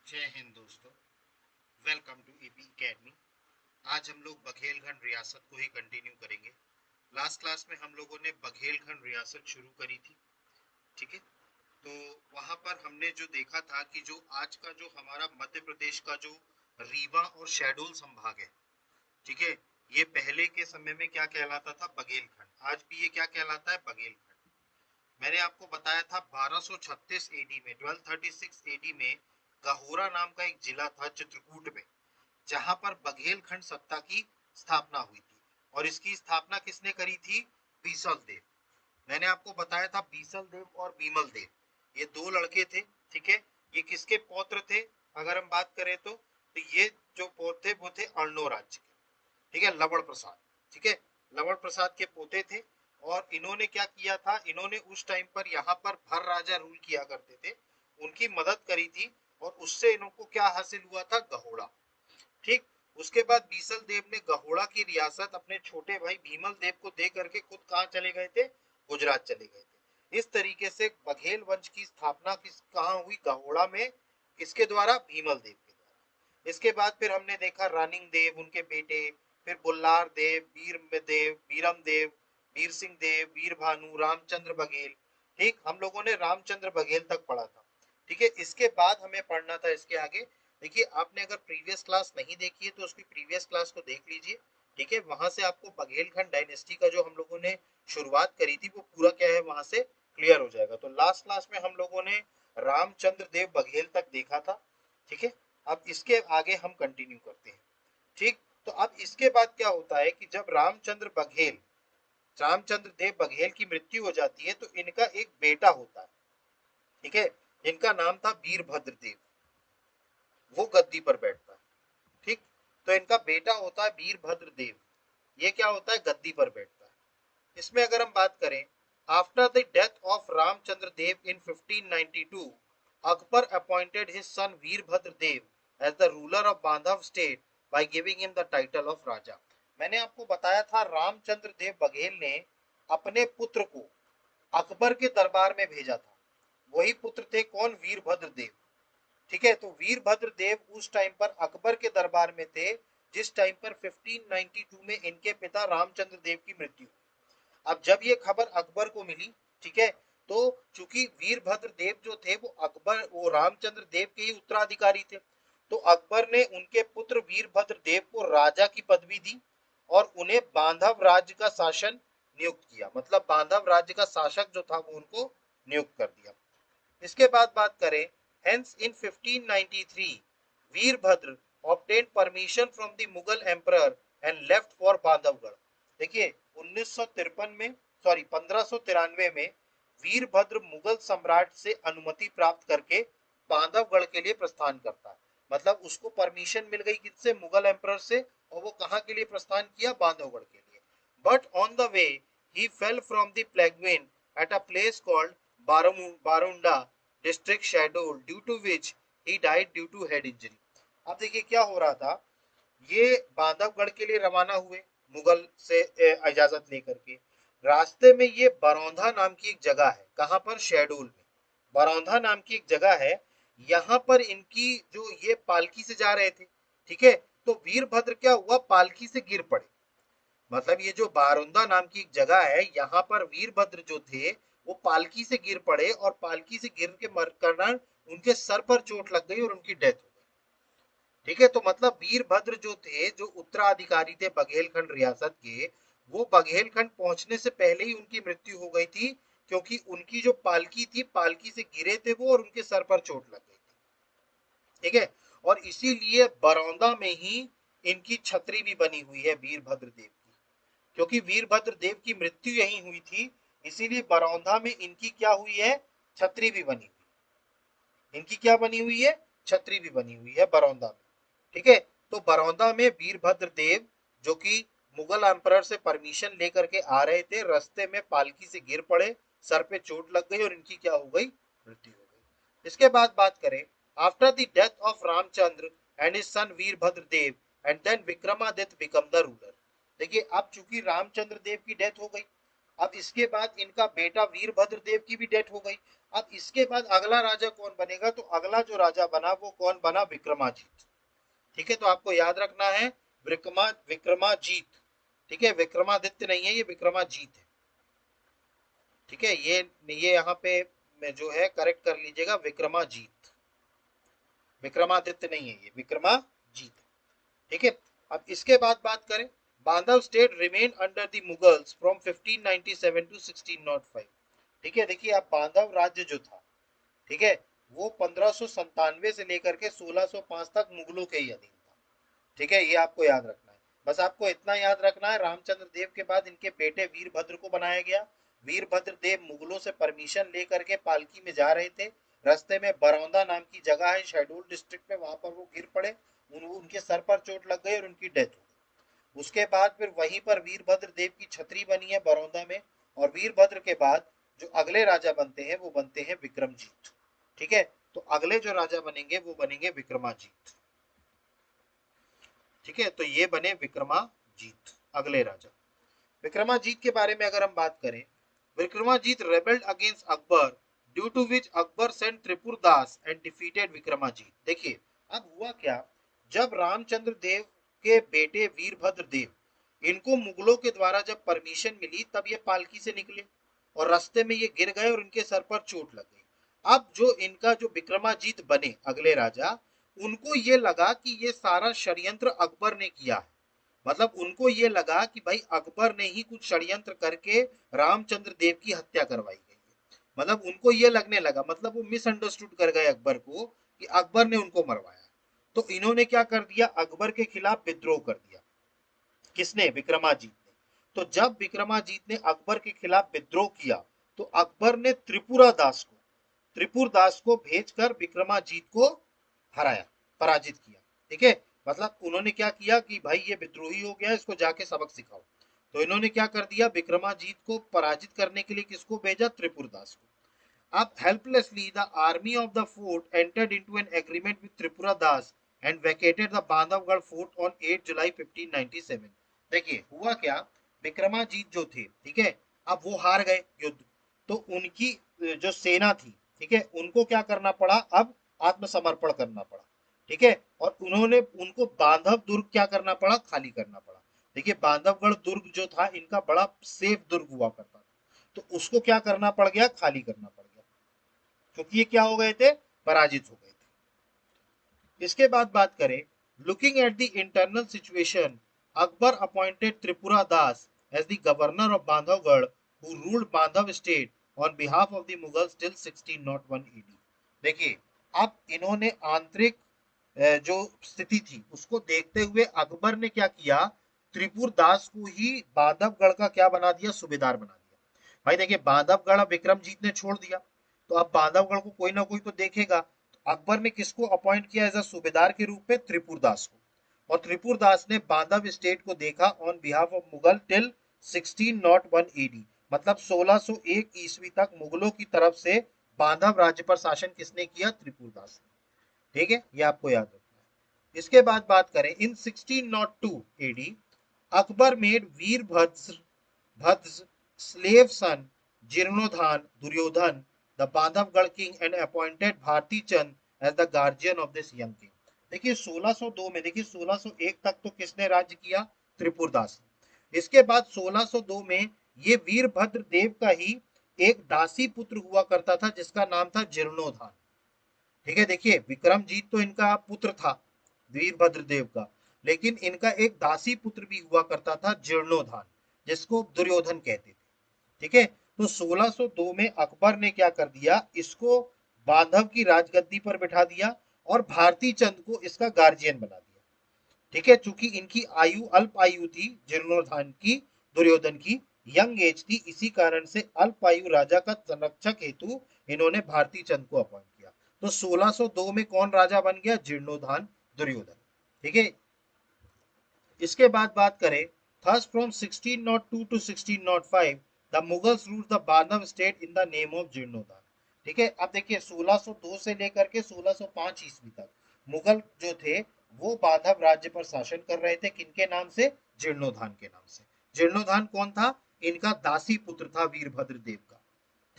जय हिंद दोस्तों। Welcome to EP academy. आज हम लोग बघेलखंड रियासत को ही कंटिन्यू करेंगे। लास्ट क्लास में हम लोगों ने बघेलखंड रियासत शुरू करी थी। ठीक है, तो वहां पर हमने जो देखा था कि जो आज का जो हमारा मध्य प्रदेश का जो रीवा और शहडोल संभाग है, ठीक है, ये पहले के समय में क्या कहलाता था? बघेलखंड। आज भी ये क्या कहलाता है? बघेलखंड। मैंने आपको बताया था 1236 एडी में, 1236 एडी में गहोरा नाम का एक जिला था चित्रकूट में, जहां पर बघेलखंड सत्ता की स्थापना हुई थी। और इसकी स्थापना किसने करी थी? बीसल देव। मैंने आपको बताया था बीसल देव और बीमल देव ये दो लड़के थे। ठीक है, ये किसके पौत्र थे? अगर हम बात करें तो ये जो पौत्र थे वो थे अर्नो राज्य के। ठीक है, लवण प्रसाद। ठीक है, लवण प्रसाद के पोते थे। और इन्होंने क्या किया था? इन्होंने उस टाइम पर यहाँ पर भर राजा रूल किया करते थे, उनकी मदद करी थी। और उससे इनको क्या हासिल हुआ था? गहोड़ा। ठीक। उसके बाद बीसल देव ने गहोड़ा की रियासत अपने छोटे भाई भीमल देव को दे करके खुद कहाँ चले गए थे? गुजरात चले गए थे। इस तरीके से बघेल वंश की स्थापना कहाँ हुई? गहोड़ा में। किसके द्वारा? भीमल देव के द्वारा। इसके बाद फिर हमने देखा रानिंग देव, उनके बेटे, फिर बुल्लार देव, देव, बीरम देव, वीर सिंह देव, वीर भानु, रामचंद्र बघेल। ठीक, हम लोगों ने रामचंद्र बघेल तक पढ़ा था। ठीक है, इसके बाद हमें पढ़ना था इसके आगे। देखिए, आपने अगर प्रीवियस क्लास नहीं देखी है तो उसकी प्रीवियस क्लास को देख लीजिए। ठीक है, वहां से आपको बघेलखंड डायनेस्टी का जो हम लोगों ने शुरुआत करी थी वो पूरा क्या है वहां से क्लियर हो जाएगा। तो लास्ट क्लास में हम लोगों ने रामचंद्र देव बघेल तक देखा था। ठीक है, अब इसके आगे हम कंटिन्यू करते हैं। ठीक, तो अब इसके बाद क्या होता है कि जब रामचंद्र देव बघेल की मृत्यु हो जाती है तो इनका एक बेटा होता है। ठीक है, इनका नाम था वीरभद्र देव। वो गद्दी पर बैठता है। ठीक, तो इनका बेटा होता है वीरभद्र देव। ये क्या होता है? गद्दी पर बैठता है। इसमें अगर हम बात करें, after the death of Ramchandra Dev in 1592 Akbar appointed his son Virbhadra Dev as the ruler of Bandhav state by giving him the title of raja. मैंने आपको बताया था रामचंद्र देव बघेल ने अपने पुत्र को अकबर के दरबार में भेजा था। वही पुत्र थे कौन? वीरभद्र देव। ठीक है, तो वीरभद्र देव उस टाइम पर अकबर के दरबार में थे जिस टाइम पर 1592 में इनके पिता रामचंद्र देव की मृत्यु। अब जब ये खबर अकबर को मिली, ठीक है, तो चूंकि वीरभद्र देव जो थे वो रामचंद्र देव के ही उत्तराधिकारी थे, तो अकबर ने उनके पुत्र वीरभद्र देव को राजा की पदवी दी और उन्हें बांधव राज्य का शासन नियुक्त किया। मतलब बांधव राज्य का शासक जो था वो उनको नियुक्त कर दिया। इसके बाद बात करें, hence in 1593 Virbhadra obtained permission from the Mughal emperor and left for Bandhavgarh. देखिए 1953 में, सॉरी 1593 में वीरभद्र मुगल सम्राट से अनुमति प्राप्त करके बांधवगढ़ के लिए प्रस्थान करता है। मतलब उसको परमिशन मिल गई किससे? मुगल एम्परर से। और वो कहाँ के लिए प्रस्थान किया? बांधवगढ़ के लिए। But on the way he fell from the palanquin at a place called Barunda district Shahdol due to which he died due to head injury। अब देखिए क्या हो रहा था, ये बांधवगढ़ के लिए रवाना हुए मुगल से इजाजत लेकर के। रास्ते में ये बरौंधा नाम की एक जगह है। कहां पर? शहडोल में बरौंधा नाम की एक जगह है। यहाँ पर इनकी जो ये पालकी से जा रहे थे, ठीक है, तो वीरभद्र क्या हुआ? पालकी से गिर पड़े। मतलब ये जो बारुंदा नाम की एक जगह है, यहाँ पर वीरभद्र जो थे वो पालकी से गिर पड़े और पालकी से गिर के मर करना उनके सर पर चोट लग गई और उनकी डेथ हो गई। ठीक है, तो मतलब वीरभद्र जो थे, जो उत्तराधिकारी थे बघेलखंड रियासत के, वो बघेलखंड पहुंचने से पहले ही उनकी मृत्यु हो गई थी, क्योंकि उनकी जो पालकी थी, पालकी से गिरे थे वो और उनके सर पर चोट लग गई थी। ठीक है, और इसीलिए बरौंदा में ही इनकी छतरी भी बनी हुई है वीरभद्र देव की। क्योंकि वीरभद्र देव की मृत्यु यहीं हुई थी, इसीलिए बरौंधा में इनकी क्या हुई है? छतरी भी बनी हुई। इनकी क्या बनी हुई है? छतरी भी बनी हुई है बरौंदा में। ठीक है, तो बरौंदा में वीरभद्र देव जो कि मुगल एम्परर से परमिशन लेकर के आ रहे थे, रास्ते में पालकी से गिर पड़े, सर पे चोट लग गई और इनकी क्या हो गई? मृत्यु हो गई। इसके बाद बात करें, after the death of Ramchandra and his son Virbhadra Dev and then Vikramaditya become the ruler. देखिए अब चूंकि रामचंद्र देव की डेथ हो गई, अब इसके बाद इनका बेटा वीरभद्र देव की भी डेथ हो गई। अब इसके बाद अगला राजा कौन बनेगा, तो अगला जो राजा बना वो कौन बना, विक्रमाजीत। ठीक है, तो आपको याद रखना है विक्रमाजीत। ठीक है, विक्रमादित्य नहीं है, ये विक्रमाजीत है। ठीक है, ये यहाँ पे जो है करेक्ट कर लीजिएगा, विक्रमाजीत, विक्रमादित्य नहीं है, ये विक्रमाजीत। ठीक है, अब इसके बाद बात करें, Bandhav state remain under the Mughals from 1597 to 1605। ठीक है, देखिए अब बांधव राज्य जो था, ठीक है, वो 1597 से लेकर के 1605 तक मुगलों के ही अधीन था। ठीक है, ये आपको याद रखना है। बस आपको इतना याद रखना है, रामचंद्र देव के बाद इनके बेटे वीरभद्र को बनाया गया। वीरभद्र देव मुगलों से परमिशन लेकर के पालकी में जा रहे थे, रास्ते में बरौंदा नाम की जगह है शेड्यूल डिस्ट्रिक्ट में, वहां पर वो गिर पड़े, उनके सर पर चोट लग गई और उनकी डेथ हो गई। उसके बाद फिर वहीं पर वीरभद्र देव की छतरी बनी है बरौंदा में, और वीरभद्र के बाद जो अगले राजा बनते हैं वो बनते हैं विक्रमजीत। ठीक है, तो अगले जो राजा बनेंगे वो बनेंगे विक्रमाजीत। ठीक है, तो ये बने विक्रमाजीत अगले राजा। विक्रमाजीत के बारे में अगर हम बात करें, Vikramajit rebelled against Akbar, due to which Akbar sent Tripurdas and defeated Vikramajit. देखिए अब हुआ क्या, जब रामचंद्र देव के बेटे वीरभद्र देव, इनको मुगलों के द्वारा जब परमिशन मिली तब ये पालकी से निकले, और रास्ते में ये गिर गए और इनके सर पर चोट लग गई। अब जो इनका जो विक्रमाजीत बने अगले राजा, उनको ये लगा कि ये सारा षड्यंत्र अकबर ने किया है। मतलब उनको ये लगा कि भाई अकबर ने ही कुछ षड्यंत्र करके रामचंद्र देव की हत्या करवाई गई है। मतलब उनको ये लगने लगा, मतलब वो मिसअंडरस्टूड कर गए अकबर को कि अकबर ने उनको मरवाया। तो इन्होंने क्या कर दिया, अकबर के खिलाफ विद्रोह कर दिया। किसने, विक्रमाजीत ने। तो जब विक्रमाजीत ने अकबर के खिलाफ विद्रोह किया, तो अकबर ने त्रिपुरदास को भेजकर विक्रमाजीत को हराया, पराजित किया। ठीक है, मतलब उन्होंने क्या किया कि भाई ये विद्रोही हो गया, इसको जाके सबक सिखाओ। तो इन्होंने क्या कर दिया, विक्रमाजीत को पराजित करने के लिए किसको भेजा, त्रिपुरदास को। अब helplessly the army of the fort entered into an agreement with Tripuradas and vacated the Bandhavgarh fort on 8 July 1597। देखिए हुआ क्या, विक्रमाजीत जो थे, ठीक है, अब वो हार गए युद्ध, तो उनकी जो सेना थी, ठीक है, उनको क्या करना पड़ा, अब आत्मसमर्पण करना पड़ा। ठीक है, और उन्होंने उनको बांधव दुर्ग क्या करना पड़ा, खाली करना पड़ा। देखिए बांधवगढ़ दुर्ग जो था इनका बड़ा सेफ दुर्ग हुआ करता था, तो उसको क्या करना पड़ गया, खाली करना पड़ गया, क्योंकि ये क्या हो गए थे, पराजित हो गए थे। इसके बाद बात करें, looking at the internal situation, Akbar appointed Tripura Das as the governor of Bandhavgarh who ruled Bandhav state on behalf of the Mughals till 1601 AD. देखिए अब इन्होंने आंतरिक जो स्थिति थी उसको देखते हुए अकबर ने क्या किया, त्रिपुरदास को ही बांधवगढ़ का क्या बना दिया, सूबेदार बना दिया। भाई देखिए बांधवगढ़ विक्रमजीत ने छोड़ दिया, तो अब बांधवगढ़ को कोई ना कोई तो देखेगा। तो अकबर ने किसको अपॉइंट किया एज अ सूबेदार के रूप में, त्रिपुरदास को। और त्रिपुरदास ने बांधव स्टेट को देखा on behalf of Mughal till 1601 AD, मतलब 1601 ईस्वी तक मुगलों की तरफ से बांधव राज्य पर शासन किसने किया, त्रिपुरदास ने। ठीक है, ये आपको याद रखना है। इसके बाद बात करें, in 1602 AD Akbar made Virbhadra slave son जीर्णोधान Duryodhan the Bandhavgarh king and appointed Bharti Chand as the guardian of this young king। देखिए 1602 में, देखिए 1601 तक तो किसने राज्य किया, त्रिपुरदास। इसके बाद 1602 में ये वीरभद्र देव का ही एक दासी पुत्र हुआ करता था जिसका नाम था जीर्णोधान। ठीक है, देखिए विक्रमजीत तो इनका पुत्र था वीरभद्र देव का, लेकिन इनका एक दासी पुत्र भी हुआ करता था जीर्णोधान, जिसको दुर्योधन कहते थे। ठीक है, तो 1602 में अकबर ने क्या कर दिया, इसको बांधव की राजगद्दी पर बिठा दिया और भारती चंद को इसका गार्जियन बना दिया। ठीक है, चूंकि इनकी आयु अल्प आयु थी, जीर्णोधान की, दुर्योधन की यंग एज थी, इसी कारण से अल्प आयु राजा का संरक्षक हेतु इन्होंने भारती चंद को अपॉइंट किया। तो 1602 में कौन राजा बन गया, जीर्णोधान दुर्योधन। ठीक है, इसके बाद बात करें, thus from 1602 to 1605 the Mughals ruled the Bandhav state in the name of जीर्णोधान। ठीक है, अब देखिए 1602 से लेकर के 1605 ईस्वी तक मुगल जो थे वो बांधव राज्य पर शासन कर रहे थे, किनके नाम से, जीर्णोधान के नाम से। जीर्णोधान कौन था, इनका दासी पुत्र था वीरभद्र देव का,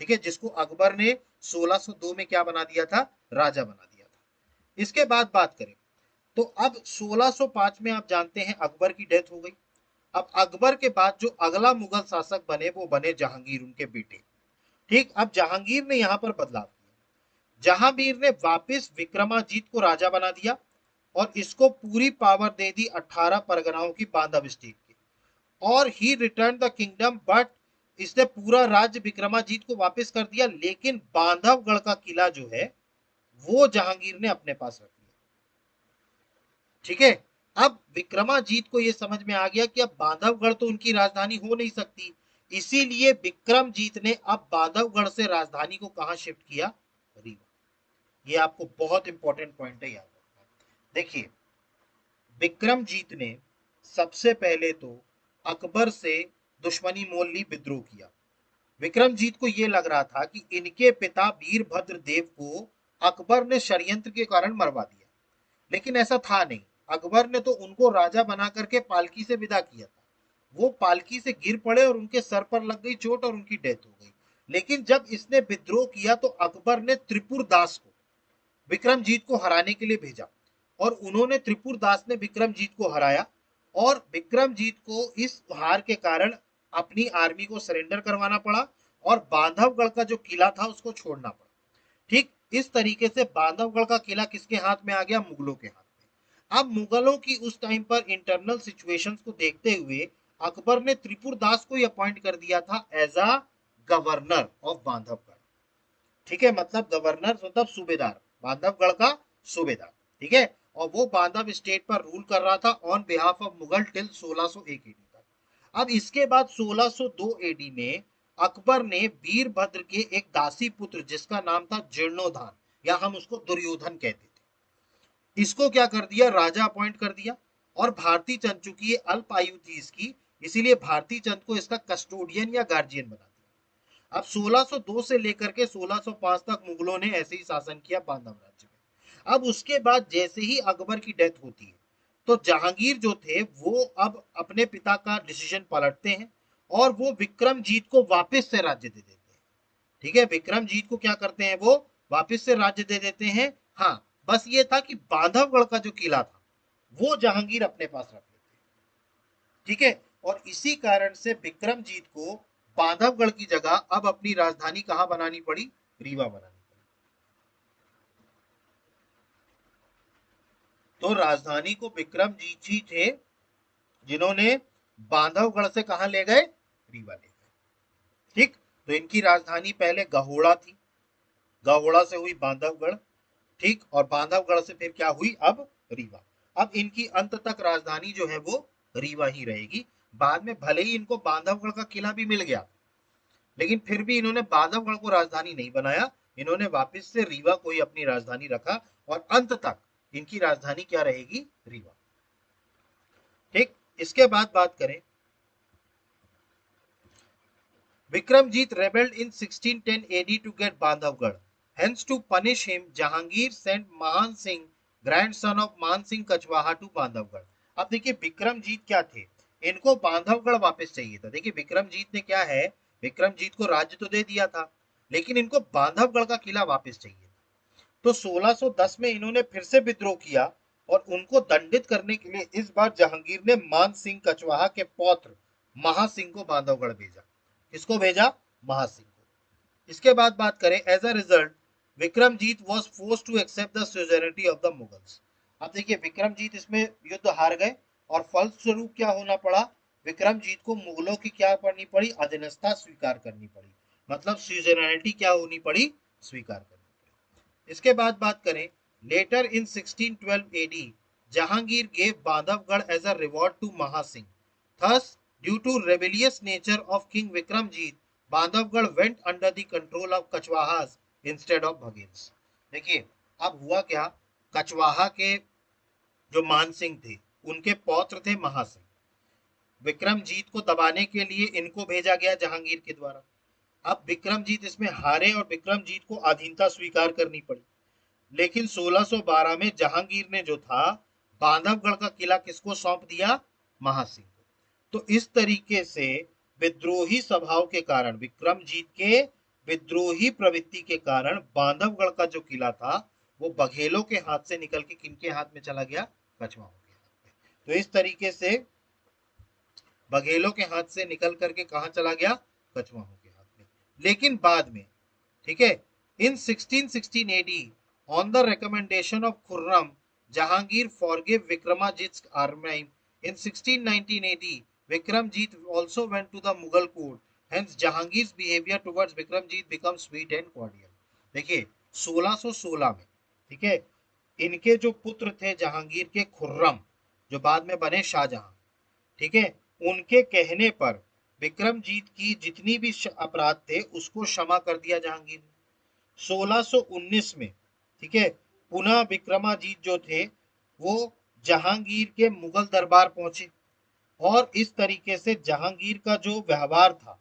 ठीक है, जिसको अकबर ने 1602 में क्या बना दिया था, राजा बना दिया था। इसके बाद बात करें तो अब 1605 में आप जानते हैं अकबर की डेथ हो गई। अब अकबर के बाद जो अगला मुगल शासक बने वो बने जहांगीर, उनके बेटे। ठीक, अब जहांगीर ने यहां पर बदलाव किया। जहांगीर ने वापस विक्रमाजीत को राजा बना दिया और इसको पूरी पावर दे दी 18 परगनाओं की बांधव स्टेट की, और ही रिटर्न द किंगडम, बट इसने पूरा राज्य विक्रमाजीत को वापस कर दिया, लेकिन बांधवगढ़ का किला जो है वो जहांगीर ने अपने पास रख लिया। ठीक है, अब विक्रमाजीत को यह समझ में आ गया कि अब बांधवगढ़ तो उनकी राजधानी हो नहीं सकती, इसीलिए विक्रमजीत ने अब बांधवगढ़ से राजधानी को कहां शिफ्ट किया, रीवा। ये आपको बहुत इंपॉर्टेंट पॉइंट है याद रखना। देखिए, विक्रमजीत ने सबसे पहले तो अकबर से दुश्मनी मोल ली, विद्रोह किया। विक्रमजीत को यह लग रहा था कि इनके पिता वीरभद्र देव को अकबर ने षड्यंत्र के कारण मरवा दिया, लेकिन ऐसा था नहीं। अकबर ने तो उनको राजा बना करके पालकी से विदा किया था, वो पालकी से गिर पड़े और उनके सर पर लग गई चोट और उनकी डेथ हो गई। लेकिन जब इसने विद्रोह किया तो अकबर ने त्रिपुर दास को विक्रमजीत को हराने के लिए भेजा, और उन्होंने त्रिपुर दास ने विक्रमजीत को हराया, और विक्रमजीत को इस हार के कारण अपनी आर्मी को सरेंडर करवाना पड़ा और बांधवगढ़ का जो किला था उसको छोड़ना पड़ा। ठीक, इस तरीके से बांधवगढ़ का किला किसके हाथ में आ गया, मुगलों के हाथ में। अब मुगलों की उस टाइम पर इंटरनल सिचुएशंस को देखते हुए अकबर ने त्रिपुर दास को अपॉइंट कर दिया था as a governor of Bandhavgarh. ठीक है, मतलब गवर्नर मतलब सूबेदार, बांधवगढ़ का सूबेदार। ठीक है, और वो बांधव स्टेट पर रूल कर रहा था on behalf of Mughal till 1601 AD तक। अब इसके बाद 1602 एडी में अकबर ने वीरभद्र के एक दासी पुत्र जिसका नाम था जीर्णोधान, या हम उसको दुर्योधन कहते थे, इसको क्या कर दिया, राजा अपॉइंट कर दिया। और भारती चंद, चूंकि ये अल्प आयु थी इसकी, इसीलिए भारती चंद को इसका कस्टोडियन या गार्जियन बना दिया। अब 1602 से लेकर के 1605 तक मुगलों ने ऐसे ही शासन किया बांधव राज्य में। अब उसके बाद जैसे ही अकबर की डेथ होती है तो जहांगीर जो थे वो अब अपने पिता का डिसीजन पलटते हैं और वो विक्रमजीत को वापस से राज्य दे देते हैं। ठीक है, विक्रमजीत को क्या करते हैं, वो वापस से राज्य दे देते हैं। हाँ, बस ये था कि बांधवगढ़ का जो किला था वो जहांगीर अपने पास रख लेते हैं। ठीक है, और इसी कारण से विक्रमजीत को बांधवगढ़ की जगह अब अपनी राजधानी कहां बनानी पड़ी, रीवा बनानी पड़ी। तो राजधानी को विक्रमजीत ही थे जिन्होंने बांधवगढ़ से कहां ले गए, रीवा ले गए। ठीक, तो इनकी राजधानी पहले गहोड़ा थी, गहोड़ा से हुई बांधवगढ़। ठीक, और बांधवगढ़ से फिर क्या हुई, अब रीवा। अब इनकी अंत तक राजधानी जो है वो रीवा ही रहेगी। बाद में भले ही इनको बांधवगढ़ का किला भी मिल गया, लेकिन फिर भी इन्होंने बांधवगढ़ को राजधानी नहीं बनाया, इन्होंने वापस से रीवा को ही अपनी राजधानी रखा, और अंत तक इनकी राजधानी क्या रहेगी, रीवा। ठीक, इसके बाद बात करें, Vikramjit rebelled in 1610 AD to get Bandhavgarh. Hence, to punish him, Jahangir sent Mahan Singh, grandson of मान सिंह कछवाहा, टू बांधवगढ़। अब देखिए विक्रमजीत क्या थे, इनको बांधवगढ़ वापस चाहिए था। देखिए विक्रमजीत ने क्या है, विक्रमजीत को राज्य तो दे दिया था, लेकिन इनको बांधवगढ़ का किला वापस चाहिए था। तो 1610 में इन्होंने फिर से विद्रोह किया और उनको दंडित करने के लिए इस बार जहांगीर ने मान सिंह कछवाहा के पौत्र महासिंह को बांधवगढ़ भेजा। किसको भेजा, महासिंह को। इसके बाद बात करें, as a result Vikramjit was force to accept the suzerainty of the Mughals. अब देखिए विक्रमजीत इसमें युद्ध हार गए और फलस्वरूप क्या होना पड़ा, विक्रमजीत को मुगलों की क्या करनी पड़ी, अधीनस्था स्वीकार करनी पड़ी, मतलब सुजेनिटी क्या होनी पड़ी, स्वीकार करनी पड़ी। इसके बाद बात करें, later in 1612 AD Jahangir gave Bandhavgarh as a reward to Mahasingh. Thus due to rebellious nature of King Vikramjit, Bandhavgarh went under the control of Kachhwahas instead of Baghels. देखिए अब हुआ क्या, कछवाहा के जो मानसिंह थे उनके पौत्र थे महासिंह, विक्रमजीत को दबाने के लिए इनको भेजा गया जहांगीर के द्वारा। अब विक्रमजीत इसमें हारे और विक्रमजीत को अधीनता स्वीकार करनी पड़ी, लेकिन 1612 में जहांगीर ने जो था बांधवगढ़ का किला किसको सौंप दिया, महासिंह। तो इस तरीके से विद्रोही स्वभाव के कारण, विक्रमजीत के विद्रोही प्रवृत्ति के कारण बांधवगढ़ का जो किला था वो बघेलों के हाथ से निकल के किनके हाथ में चला गया? कछवाहों के हाथ में। तो इस तरीके से बघेलों के हाथ से निकल करके कहा चला गया? कछवाहों के हाथ में। लेकिन बाद में, ठीक है, इन 1616 AD on the recommendation of Khurram, Jahangir forgave Vikramadit's army. In 1619 AD, Vikramjit also went to the Mughal court. Hence, Jahangir's behavior towards Vikramjit becomes sweet and cordial. देखिए 1616 में, ठीक है, इनके जो पुत्र थे जहांगीर के, खुर्रम, जो बाद में बने शाहजहां, ठीक है, उनके कहने पर विक्रमजीत की जितनी भी अपराध थे उसको क्षमा कर दिया जहांगीर ने। 1619 में, ठीक है, पुनः विक्रमाजीत जो थे वो जहांगीर के मुगल दरबार पहुंचे और इस तरीके से जहांगीर का जो व्यवहार था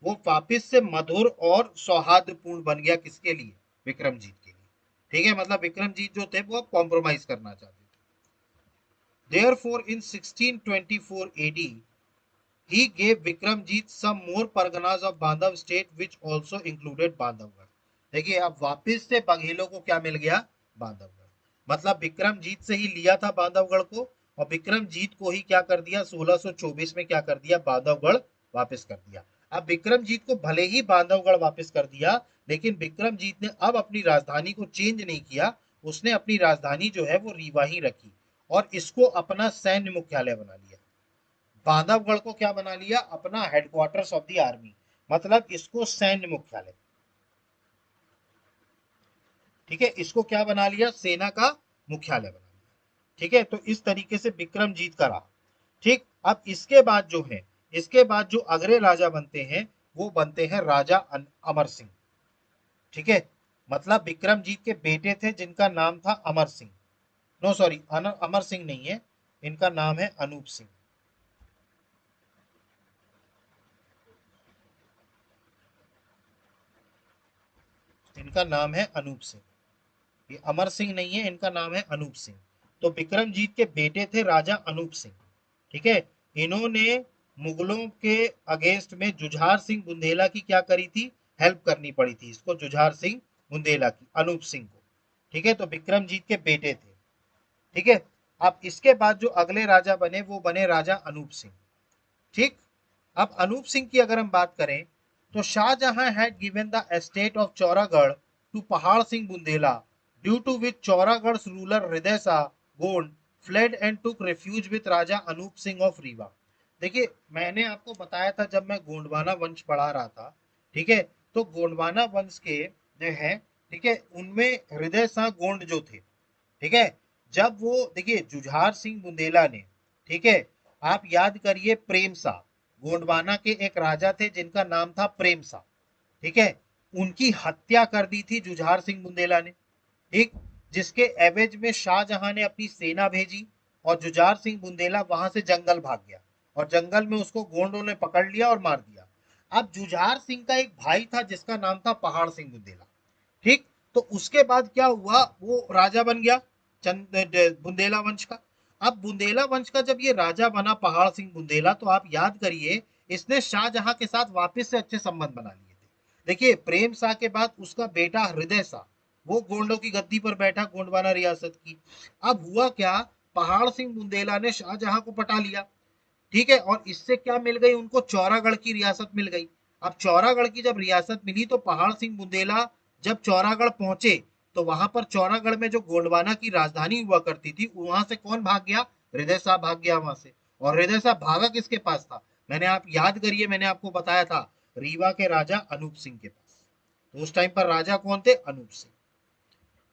वो वापस से मधुर और सौहार्दपूर्ण बन गया। किसके लिए? विक्रमजीत के लिए। ठीक है, मतलब विक्रमजीत जो थे वो कॉम्प्रोमाइज करना चाहते थे। Therefore, in 1624 AD, he gave Vikramjit some more parganas of Bandhav state, which also included Bandhavgarh. देखिए अब वापस से बघेलों को क्या मिल गया? बांधवगढ़। मतलब विक्रमजीत से ही लिया था बांधवगढ़ को और विक्रमजीत को ही क्या कर दिया? 1624 में क्या कर दिया? बांधवगढ़ वापस कर दिया। अब विक्रमजीत को भले ही बांधवगढ़ वापस कर दिया, लेकिन विक्रमजीत ने अब अपनी राजधानी को चेंज नहीं किया। उसने अपनी राजधानी जो है वो रीवा ही रखी और इसको अपना सैन्य मुख्यालय बना लिया। बांधवगढ़ को क्या बना लिया? अपना हेडक्वार्टर्स ऑफ द आर्मी, मतलब इसको सैन्य मुख्यालय। ठीक है, इसको क्या बना लिया? सेना का मुख्यालय बना लिया। ठीक है, तो इस तरीके से विक्रमजीत का रहा। ठीक, अब इसके बाद जो है, इसके बाद जो अगले राजा बनते हैं वो बनते हैं राजा अमर सिंह। ठीक है, मतलब विक्रमजीत के बेटे थे जिनका नाम था अमर सिंह। नो सॉरी, अमर सिंह नहीं है, इनका नाम है अनूप सिंह। इनका नाम है अनूप सिंह, ये अमर सिंह नहीं है, इनका नाम है अनूप सिंह। तो विक्रमजीत के बेटे थे राजा अनूप सिंह। ठीक है, इन्होंने मुगलों के अगेंस्ट में जुझार सिंह बुंदेला की क्या करी थी? हेल्प करनी पड़ी थी इसको, जुझार सिंह बुंदेला की, अनूप सिंह को। ठीक है, तो विक्रमजीत के बेटे थे। ठीक है, अब इसके बाद जो अगले राजा बने वो बने राजा अनूप सिंह। ठीक, अब अनूप सिंह की अगर हम बात करें तो Shahjahan had given the estate of Chauragarh to Pahar Singh Bundela, due to which Chauragarh ruler Hriday Shah Gond fled and took refuge with Raja Anoop Singh of Rewa. देखिए मैंने आपको बताया था जब मैं गोंडवाना वंश पढ़ा रहा था, ठीक है, तो गोंडवाना वंश के जो है, ठीक है, उनमें हृदय शाह गोंड जो थे, ठीक है, जब वो देखिए जुझार सिंह बुंदेला ने, ठीक है, आप याद करिए प्रेम शाह, गोंडवाना के एक राजा थे जिनका नाम था प्रेम शाह, ठीक है, उनकी हत्या कर दी थी जुझार सिंह बुंदेला ने। ठीक, जिसके एवज में शाहजहां ने अपनी सेना भेजी और जुझार सिंह बुंदेला वहां से जंगल भाग गया और जंगल में उसको गोंडों ने पकड़ लिया और मार दिया। अब जुझार सिंह का एक भाई था जिसका नाम था पहाड़ सिंह बुंदेला। ठीक, तो उसके बाद क्या हुआ? वो राजा बन गया बुंदेला वंश का। अब बुंदेला वंश का जब ये राजा बना पहाड़ सिंह बुंदेला, तो आप याद करिए इसने शाहजहां के साथ वापस से अच्छे संबंध बना लिए थे। देखिए प्रेम शाह के बाद उसका बेटा हृदय शाह, वो गोंडों की गद्दी पर बैठा, गोंडवाना रियासत की। अब हुआ क्या? पहाड़ सिंह बुंदेला ने शाहजहां को पटा लिया। ठीक है, और इससे क्या मिल गई उनको? चौरागढ़ की रियासत मिल गई। अब चौरागढ़ की जब रियासत मिली तो पहाड़ सिंह बुंदेला जब चौरागढ़ पहुंचे तो वहां पर चौरागढ़ में जो गोंडवाना की राजधानी हुआ करती थी वहां से कौन भाग गया? हृदय शाह भाग गया वहां से। और हृदय शाह भागा किसके पास था? मैंने आप याद करिए, मैंने आपको बताया था रीवा के राजा अनूप सिंह के पास। तो उस टाइम पर राजा कौन थे? अनूप सिंह।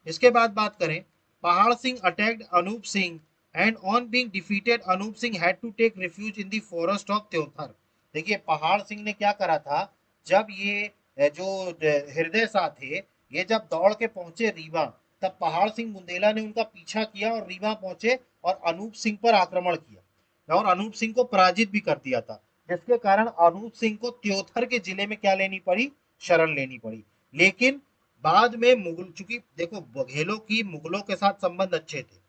इसके बाद बात करें, Pahad Singh attacked Anup Singh and on being defeated Anup Singh had to take refuge in the forest of Tyothar. देखिए पहाड़ सिंह ने क्या करा था, जब ये जो हृदय शाह थे ये जब दौड़ के पहुंचे रीवा, तब पहाड़ सिंह बुंदेला ने उनका पीछा किया और रीवा पहुंचे और अनूप सिंह पर आक्रमण किया और अनूप सिंह को पराजित भी कर दिया था, जिसके कारण अनूप सिंह को त्योथर के जिले में क्या लेनी पड़ी? शरण लेनी पड़ी। लेकिन बाद में मुगल, चूंकि देखो बघेलों की मुगलों के साथ संबंध अच्छे थे,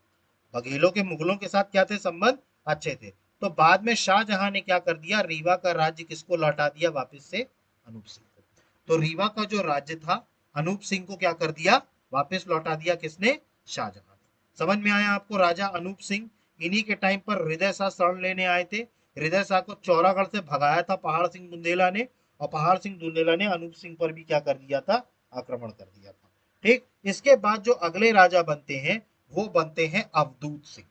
बघेलों के मुगलों के साथ क्या थे? संबंध अच्छे थे। तो बाद में शाहजहां ने क्या कर दिया, रीवा का राज्य किसको लौटा दिया वापस से, अनूप सिंह को। तो रीवा का जो राज्य था अनूप सिंह को क्या कर दिया, वापस लौटा दिया किसने, शाहजहां ने। समझ में आया आपको, राजा अनूप सिंह, इन्हीं के टाइम पर हृदय शाह शरण लेने आए थे। हृदय शाह को चौरागढ़ से भगाया था पहाड़ सिंह बुंदेला ने, और पहाड़ सिंह बुंदेला ने अनूप सिंह पर भी क्या कर दिया था, आक्रमण कर दिया था। ठीक, इसके बाद जो अगले राजा बनते हैं वो बनते हैं अवधूत सिंह।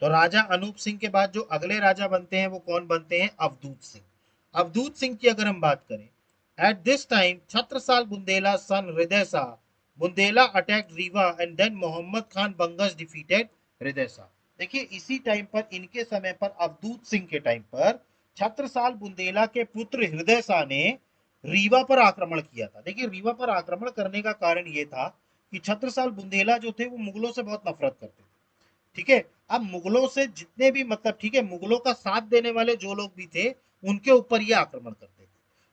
तो राजा अनूप सिंह के बाद जो अगले राजा बनते हैं वो कौन बनते हैं, अवधूत सिंह। अवधूत सिंह की अगर हम बात करें, at this time Chhatrasal Bundela son Hriday Shah Bundela attacked Rewa and then Mohammad Khan Bangash defeated Hriday Shah. देखिए इसी टाइम पर, इनके समय पर, अवधूत सिंह के टाइम पर छत्रसाल बुंदेला के पुत्र हृदय शाह ने रीवा पर आक्रमण किया था। देखिए रीवा पर आक्रमण करने का कारण यह था कि छत्रसाल बुंदेला जो थे वो मुगलों से बहुत नफरत करते थे। ठीक है, अब मुगलों से जितने भी मतलब, ठीक है, मुगलों का साथ देने वाले जो लोग भी थे उनके ऊपर ये आक्रमण करते थे।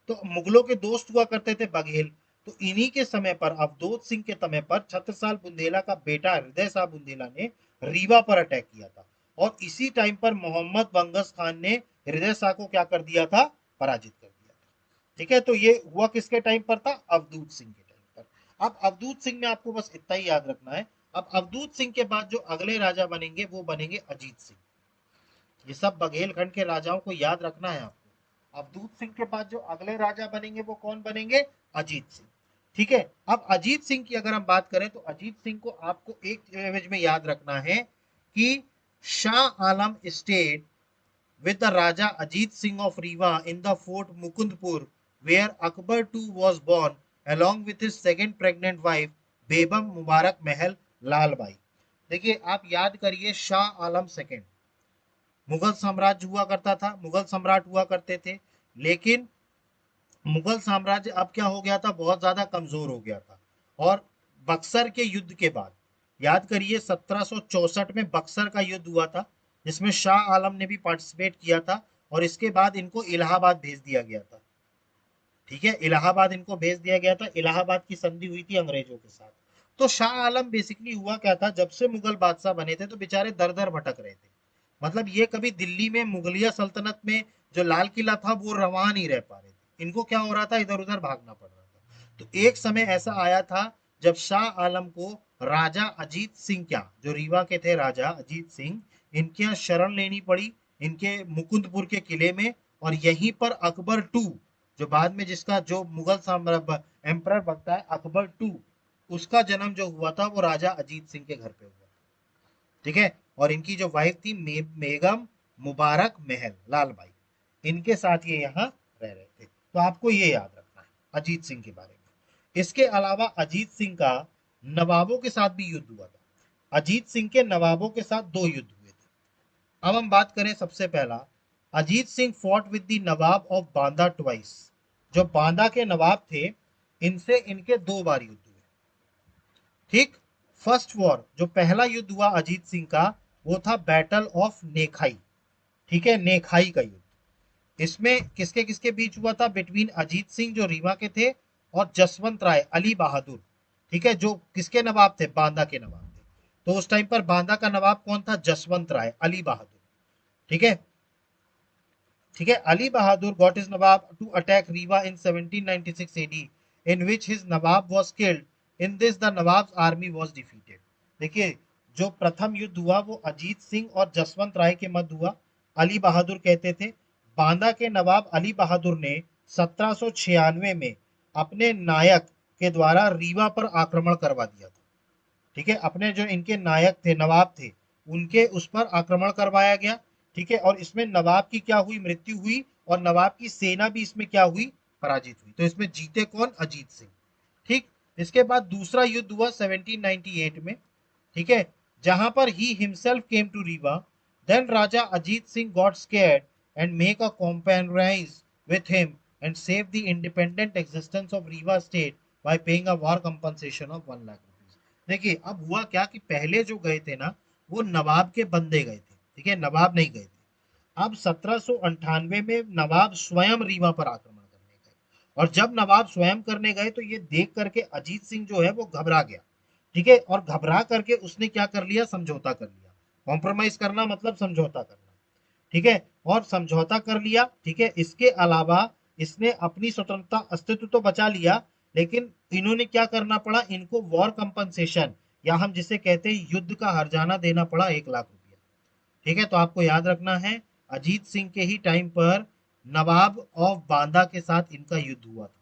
तो मुगलों के दोस्त हुआ करते थे बघेल। तो इन्हीं के समय पर, अवधूत सिंह के समय पर, छत्रसाल बुंदेला का बेटा हृदय शाह बुंदेला ने रीवा पर अटैक किया था। और इसी टाइम पर मोहम्मद बंगश खान ने हृदय शाह को क्या कर दिया था, पराजित कर दिया था। ठीक है, तो ये हुआ किसके टाइम पर था, अवधूत सिंह के टाइम पर। अब अवधूत सिंह में आपको बस इतना ही याद रखना है। अब अवधूत सिंह के बाद जो अगले राजा बनेंगे वो बनेंगे अजीत सिंह। ये सब बघेलखंड के राजाओं को याद रखना है आपको। अवधूत सिंह के बाद जो अगले राजा बनेंगे वो कौन बनेंगे, अजीत सिंह। ठीक है, अब अजीत सिंह की अगर हम बात करें तो अजीत सिंह को आपको एक इमेज में याद रखना है कि Shah Alam state with the Raja Ajit Singh of Rewa in the fort Mukundpur, where Akbar II was born, along with his second pregnant wife, Begum Mubarak Mahal Lal by. देखिए आप याद करिए, शाह आलम सेकेंड, मुगल साम्राज्य हुआ करता था, मुगल सम्राट हुआ करते थे, लेकिन मुगल साम्राज्य अब क्या हो गया था, बहुत ज्यादा कमजोर हो गया था। और बक्सर के युद्ध के बाद, याद करिए 1764 में बक्सर का युद्ध हुआ था, जिसमें शाह आलम ने भी पार्टिसिपेट किया था। और इसके बाद इनको इलाहाबाद भेज दिया गया था। ठीक है, इलाहाबाद इनको भेज दिया गया था, इलाहाबाद की संधि हुई थी अंग्रेजों के साथ। तो शाह आलम बेसिकली हुआ क्या था, जब से मुगल बादशाह बने थे तो बेचारे दर दर भटक रहे थे। मतलब ये कभी दिल्ली में मुगलिया सल्तनत में जो लाल किला था वो रवा नहीं रह पा रहे थे, इनको क्या हो रहा था, इधर उधर भागना पड़ रहा था। तो एक समय ऐसा आया था जब शाह आलम को राजा अजीत सिंह, क्या जो रीवा के थे राजा अजीत सिंह, इनके यहाँ शरण लेनी पड़ी, इनके मुकुंदपुर के किले में। और यहीं पर अकबर टू, जो बाद में जिसका जो मुगल साम्राज्य एम्परर बनता है अकबर टू, उसका जन्म जो हुआ था वो राजा अजीत सिंह के घर पे हुआ। ठीक है, और इनकी जो वाइफ थी बेगम मुबारक महल लाल बाई, इनके साथ ये यहाँ रह रहे थे। तो आपको ये याद रखना है अजीत सिंह के बारे में। इसके अलावा अजीत सिंह का नवाबों के साथ भी युद्ध हुआ था। अजीत सिंह के नवाबों के साथ दो युद्ध हुए थे। अब हम बात करें, सबसे पहला, Ajit Singh fought with the Nawab of Banda twice. जो बांदा के नवाब थे, इनसे इनके दो बार युद्ध हुए। ठीक, फर्स्ट वॉर, जो पहला युद्ध हुआ अजीत सिंह का, वो था बैटल ऑफ नेखाई। ठीक है, नेखाई का युद्ध। इसमें किसके किसके बीच हुआ था, बिटवीन अजीत सिंह जो रीवा के थे और जसवंत राय अली बहादुर। ठीक है, जो किसके नवाब थे, बांदा के नवाब थे। तो उस टाइम पर बांदा का नवाब कौन था, जसवंत राय अली बहादुर। ठीक है, ठीक है, Ali Bahadur got his nawab to attack Rewa in 1796 AD, in which his nawab was killed. In this the nawab army was defeated. देखिए जो प्रथम युद्ध हुआ वो अजीत सिंह और जसवंत राय के मध्य हुआ। अली बहादुर कहते थे, बांदा के नवाब अली बहादुर ने 1796 में अपने नायक के द्वारा रीवा पर आक्रमण करवा दिया था। ठीक है, अपने जो इनके नायक थे, नवाब थे, उनके उस पर आक्रमण करवाया गया। ठीक है, और इसमें नवाब की क्या हुई, मृत्यु हुई, और नवाब की सेना भी इसमें क्या हुई, पराजित हुई। तो इसमें जीते कौन, अजीत सिंह। ठीक, इसके बाद दूसरा युद्ध हुआ 1798 में। ठीक है, जहां पर ही himself came to Rewa. Then Raja Ajit Singh got scared and make a compromise with him and save the independent existence of Rewa state by paying a war compensation of 1 lakh rupees. देखिए अब हुआ क्या कि पहले जो गए थे ना वो नवाब के बंदे गए थे। ठीक है, नवाब नहीं गए थे। अब 1798 में नवाब स्वयं रीवा पर आक्रमण करने गए। और जब नवाब स्वयं करने गए तो ये देख करके अजीत सिंह जो है वो घबरा गया। ठीक है, और घबरा करके उसने क्या कर लिया, समझौता कर लिया। कॉम्प्रोमाइज करना मतलब समझौता करना। ठीक है, और समझौता कर लिया। ठीक है, इसके अलावा इसने अपनी स्वतंत्रता अस्तित्व तो बचा लिया, लेकिन इन्होंने क्या करना पड़ा, इनको वॉर कंपनसेशन या हम जिसे कहते हैं युद्ध का हर्जाना देना पड़ा 1 लाख रुपया। ठीक है, तो आपको याद रखना है अजीत सिंह के ही टाइम पर नवाब ऑफ बांदा के साथ इनका युद्ध हुआ था।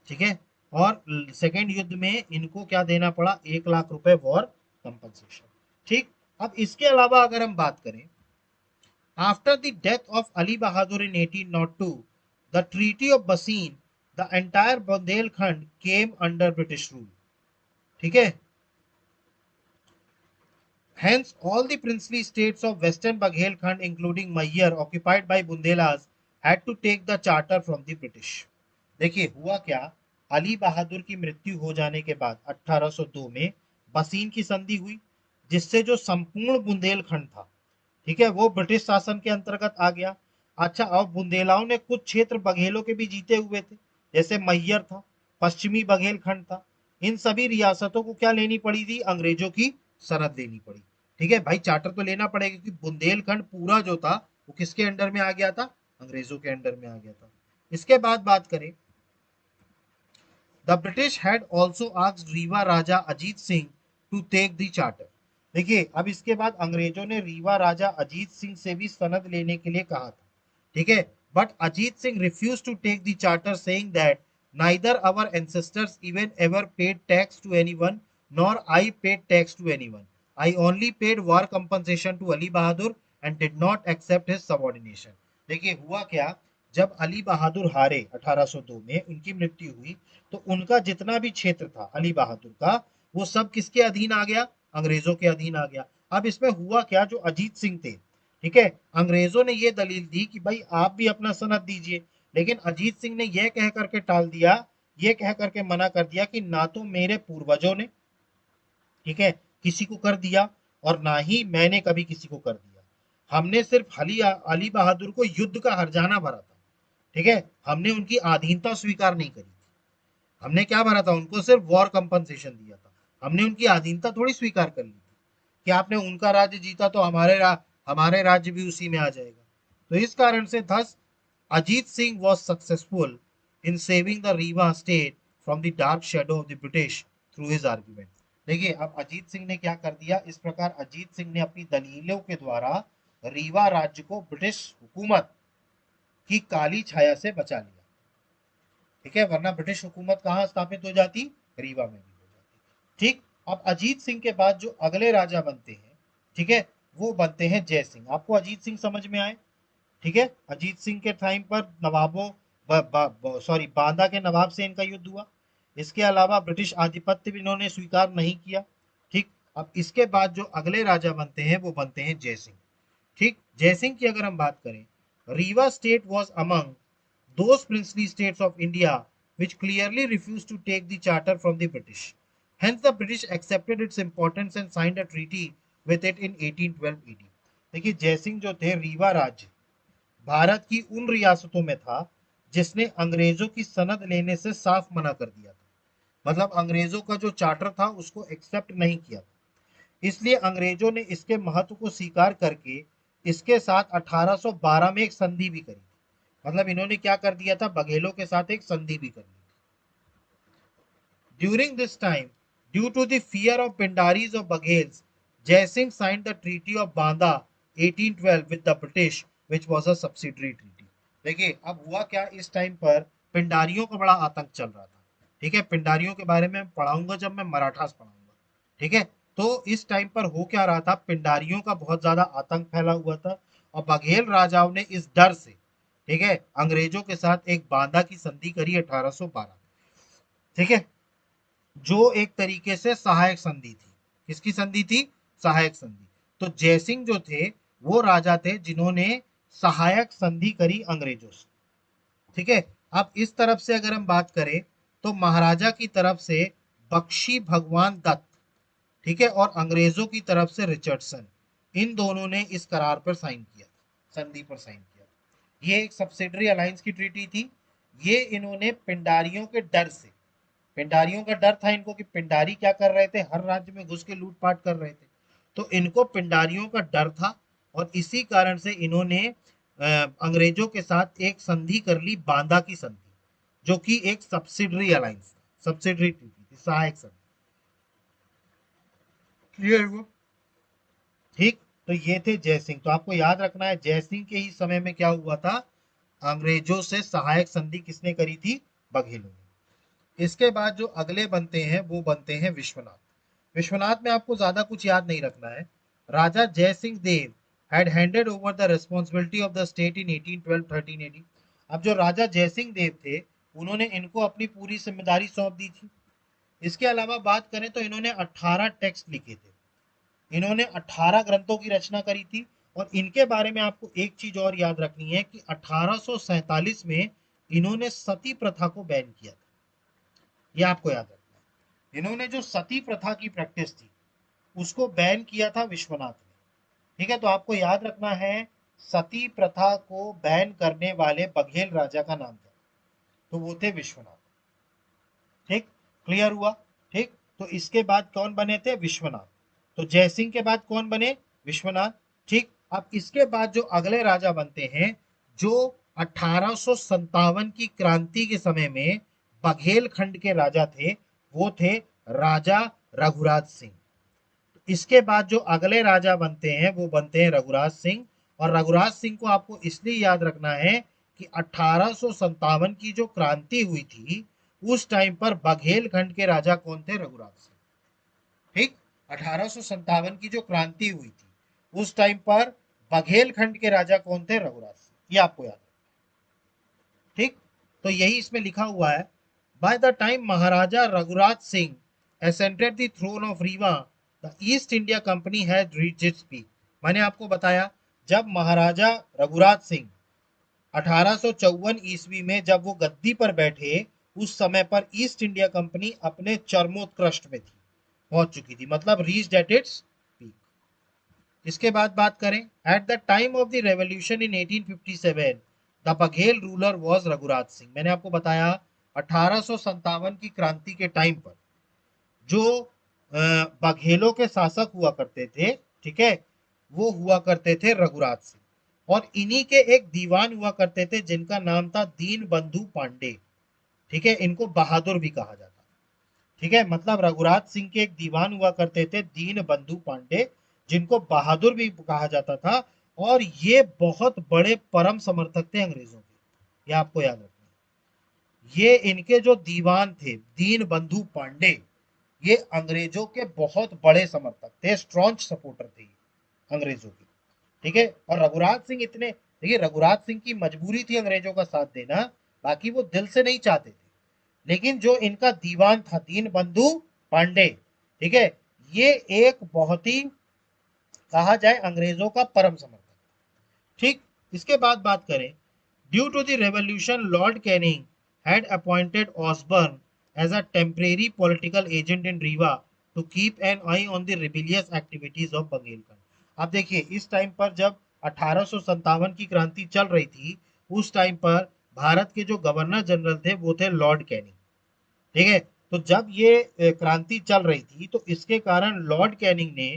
ठीक है, और सेकेंड युद्ध में इनको क्या देना पड़ा, 1 लाख रुपए वॉर कंपनसेशन। ठीक, अब इसके अलावा अगर हम बात करें, after the death of Ali Bahadur in 1802, the treaty of Bassein, the entire Bundelkhand came under British rule. ठीक है, hence all the princely states of western Baghelkhand including Mayyar occupied by Bundelas had to take the charter from the British। देखिए हुआ क्या, अली बहादुर की मृत्यु हो जाने के बाद 1802 में बसीन की संधि हुई, जिससे जो संपूर्ण बुंदेलखंड था, ठीक है, वो ब्रिटिश शासन के अंतर्गत आ गया। अच्छा, और बुंदेलाओं ने कुछ क्षेत्र बघेलों के भी जीते हुए थे, जैसे मैयर था, पश्चिमी बघेलखंड था। इन सभी रियासतों को क्या लेनी पड़ी थी, अंग्रेजों की सनद लेनी पड़ी। ठीक है भाई, चार्टर तो लेना पड़ेगा, क्योंकि बुंदेलखंड पूरा जो था वो किसके अंडर में आ गया था, अंग्रेजों के अंडर में आ गया था। इसके बाद बात करें, the British had also asked Rewa Raja Ajit Singh to take the charter. देखिए अब इसके बाद अंग्रेजों ने रीवा राजा अजीत सिंह से भी सनद लेने के लिए कहा था। ठीक है, but Ajit Singh refuse to take the charter saying that neither our ancestors even ever paid tax to anyone nor I paid tax to anyone. I only paid war compensation to Ali Bahadur and did not accept his subordination. देखिए हुआ क्या, जब अली बहादुर हारे 1802 में, उनकी मृत्यु हुई, तो उनका जितना भी क्षेत्र था अली बहादुर का, वो सब किसके अधीन आ गया, अंग्रेजों के अधीन आ गया। अब इसमें हुआ क्या, जो अजीत सिंह थे, ठीक है, अंग्रेजों ने ये दलील दी कि भाई आप भी अपना सनद दीजिए, लेकिन अजीत सिंह ने यह कह करके टाल दिया, ये कह करके मना कर दिया कि ना तो मेरे पूर्वजों ने, ठीक है, किसी को कर दिया, और ना ही मैंने कभी किसी को कर दिया। हमने सिर्फ अली बहादुर को युद्ध का हर्जाना भरा था। ठीक है, हमने उनकी अधीनता स्वीकार नहीं करी। हमने क्या भरा था, उनको सिर्फ वॉर कंपनसेशन दिया था। हमने उनकी अधीनता थोड़ी स्वीकार कर ली थी कि आपने उनका राज्य जीता तो हमारे राज्य भी उसी में आ जाएगा। तो इस कारण से thus Ajit Singh was successful in saving the Rewa state from the dark shadow of the British through his argument. देखिए अब अजीत सिंह ने क्या कर दिया, इस प्रकार अजीत सिंह ने अपनी दलीलों के द्वारा रीवा राज्य को ब्रिटिश हुकूमत की काली छाया से बचा लिया। ठीक है, वरना ब्रिटिश हुकूमत कहाँ स्थापित हो जाती, रीवा में भी हो जाती। ठीक, अब अजीत सिंह के बाद जो अगले राजा बनते हैं, ठीक है, वो बनते हैं जय सिंह। आपको अजीत सिंह समझ में आए। ठीक है, अजीत सिंह के टाइम पर नवाबों सॉरी बांदा के नवाब से इनका युद्ध हुआ। इसके अलावा ब्रिटिश आधिपत्य भी इन्होंने स्वीकार नहीं किया। ठीक, अब इसके बाद जो अगले राजा बनते हैं वो बनते हैं जय सिंह। ठीक, जय सिंह की अगर हम बात करें, Rewa state was among those princely states of India which clearly refused to take the charter from the British. Hence, the British accepted its importance and signed a treaty with it in 1812 AD। देखिए जयसिंह जो थे, रीवा राज्य भारत की उन रियासतों में था जिसने अंग्रेजों की सनद लेने से साफ मना कर दिया था। मतलब अंग्रेजों का जो चार्टर था उसको एक्सेप्ट नहीं किया था। इसलिए अंग्रेजों ने इसके महत्व को स्वीकार करके इसके साथ 1812 में एक संधि भी करी। मतलब इन्होंने क्या कर दिया था, बघेलों के साथ एक संधि भी कर ली। During this time, due to the fear of Pindaris of Baghels, Jaisingh signed the treaty of Banda 1812 with the British which was a subsidiary treaty. देखिए अब हुआ क्या, इस टाइम पर पिंडारियों का बड़ा आतंक चल रहा था। ठीक है, पिंडारियों के बारे में पढ़ाऊंगा जब मैं मराठास पढ़ाऊंगा। ठीक है, तो इस टाइम पर हो क्या रहा था, पिंडारियों का बहुत ज्यादा आतंक फैला हुआ था, और बघेल राजाओं ने इस डर से, ठीक है, अंग्रेजों के साथ एक बांदा की संधि करी 1812। ठीक है, जो एक तरीके से सहायक संधि थी। किसकी संधि थी, सहायक संधि। तो जयसिंह जो थे वो राजा थे जिन्होंने सहायक संधि करी अंग्रेजों से। ठीक है, अब इस तरफ से अगर हम बात करें तो महाराजा की तरफ से बख्शी भगवान दत्त, ठीक है, और अंग्रेजों की तरफ से रिचर्डसन, इन दोनों ने इस करार पर साइन किया, संधि पर साइन किया। ये एक सब्सिडरी अलायंस की ट्रीटी थी। ये इन्होंने पिंडारियों के डर से, पिंडारियों का डर था इनको कि पिंडारी क्या कर रहे थे, हर राज्य में घुस के लूटपाट कर रहे थे, तो इनको पिंडारियों का डर था, और इसी कारण से इन्होंने अंग्रेजों के साथ एक संधि कर ली, बांदा की संधि, जो कि एक सब्सिडरी अलायंस था, सब्सिडरी ट्रीटी थी, सहायक संधि। क्लियर हुआ? ठीक। तो ये थे जयसिंह। तो आपको याद रखना है जयसिंह के ही समय में क्या हुआ था, अंग्रेजों से सहायक संधि किसने करी थी, बघेलों ने। इसके बाद जो अगले बनते हैं वो बनते हैं विश्वनाथ। विश्वनाथ में आपको ज्यादा कुछ याद नहीं रखना है। राजा जयसिंह देव had handed over the responsibility of the state in 1812-1380। अब जो राजा जयसिंह देव थे उन्होंने इनको अपनी पूरी जिम्मेदारी सौंप दी थी। इसके अलावा बात करें तो इन्होंने 18 टेक्स्ट लिखे थे, इन्होंने 18 ग्रंथों की रचना करी थी। और इनके बारे में आपको एक चीज और याद रखनी है कि 1847 में इन्होंने सती प्रथा को बैन किया था, ये आपको याद रखना है। इन्होंने जो सती प्रथा की प्रैक्टिस थी उसको बैन किया था विश्वनाथ ने। ठीक है, तो आपको याद रखना है सती प्रथा को बैन करने वाले बघेल राजा का नाम था, तो वो थे विश्वनाथ। ठीक, क्लियर हुआ? ठीक, तो इसके बाद कौन बने थे, विश्वनाथ। तो जयसिंह के बाद कौन बने, विश्वनाथ। ठीक, अब इसके बाद जो अगले राजा बनते हैं, जो 1857 की क्रांति के समय में बघेल खंड के राजा थे, वो थे राजा रघुराज सिंह। इसके बाद जो अगले राजा बनते हैं वो बनते हैं रघुराज सिंह। और रघुराज सिंह को आपको इसलिए याद रखना है कि 1857 की जो क्रांति हुई थी उस टाइम पर बघेल खंड के राजा कौन थे, रघुराज सिंह। ठीक, 1857 की जो क्रांति हुई थी उस टाइम पर बघेल खंड के राजा कौन थे, रघुराज सिंह, ये आपको याद। ठीक, तो यही इसमें लिखा हुआ है, by the time Maharaja Raghuraj Singh ascended the throne of Rewa, the east India company had reached its peak. मैंने आपको बताया जब महाराजा रघुराज सिंह 1854 ईस्वी में जब वो गद्दी पर बैठे उस समय पर ईस्ट इंडिया कंपनी अपने चरमोत्कृष्ट में थी, पहुंच चुकी थी, मतलब रीच्ड एट इट्स पीक। इसके बाद बात करें, at the time of the revolution in 1857 the Baghel ruler was Raghuraj Singh. मैंने आपको बताया 1857 की क्रांति के टाइम पर जो बघेलों के शासक हुआ करते थे, ठीक है, वो हुआ करते थे रघुराज सिंह। और इन्हीं के एक दीवान हुआ करते थे जिनका नाम था दीन बंधु पांडे। ठीक है, इनको बहादुर भी कहा जाता। ठीक है, मतलब रघुराज सिंह के एक दीवान हुआ करते थे दीन बंधु पांडे, जिनको बहादुर भी कहा जाता था। और ये बहुत बड़े परम समर्थक थे अंग्रेजों के, ये आपको याद रखना। ये इनके जो दीवान थे दीन बंधु पांडे, ये अंग्रेजों के बहुत बड़े समर्थक थे, स्ट्रॉन्ग सपोर्टर थे अंग्रेजों की। ठीक है, और रघुराज सिंह इतने, देखिए रघुराज सिंह की मजबूरी थी अंग्रेजों का साथ देना, बाकी वो दिल से नहीं चाहते थे। लेकिन जो इनका दीवान था दीन बंधु पांडे, ठीक है, ये एक बहुत ही कहा जाए अंग्रेजों का परम समर्थक। ठीक, इसके बाद बात करें, due to the revolution Lord Canning had appointed Osborne as a temporary political agent in Riva to keep an eye on the rebellious activities of Bundelkhand। अब देखिए इस टाइम पर जब 1857 की क्रांति चल रही थी उस टाइम पर भारत के जो गवर्नर जनरल थे वो थे लॉर्ड कैनिंग। ठीक है, तो जब ये क्रांति चल रही थी तो इसके कारण लॉर्ड कैनिंग ने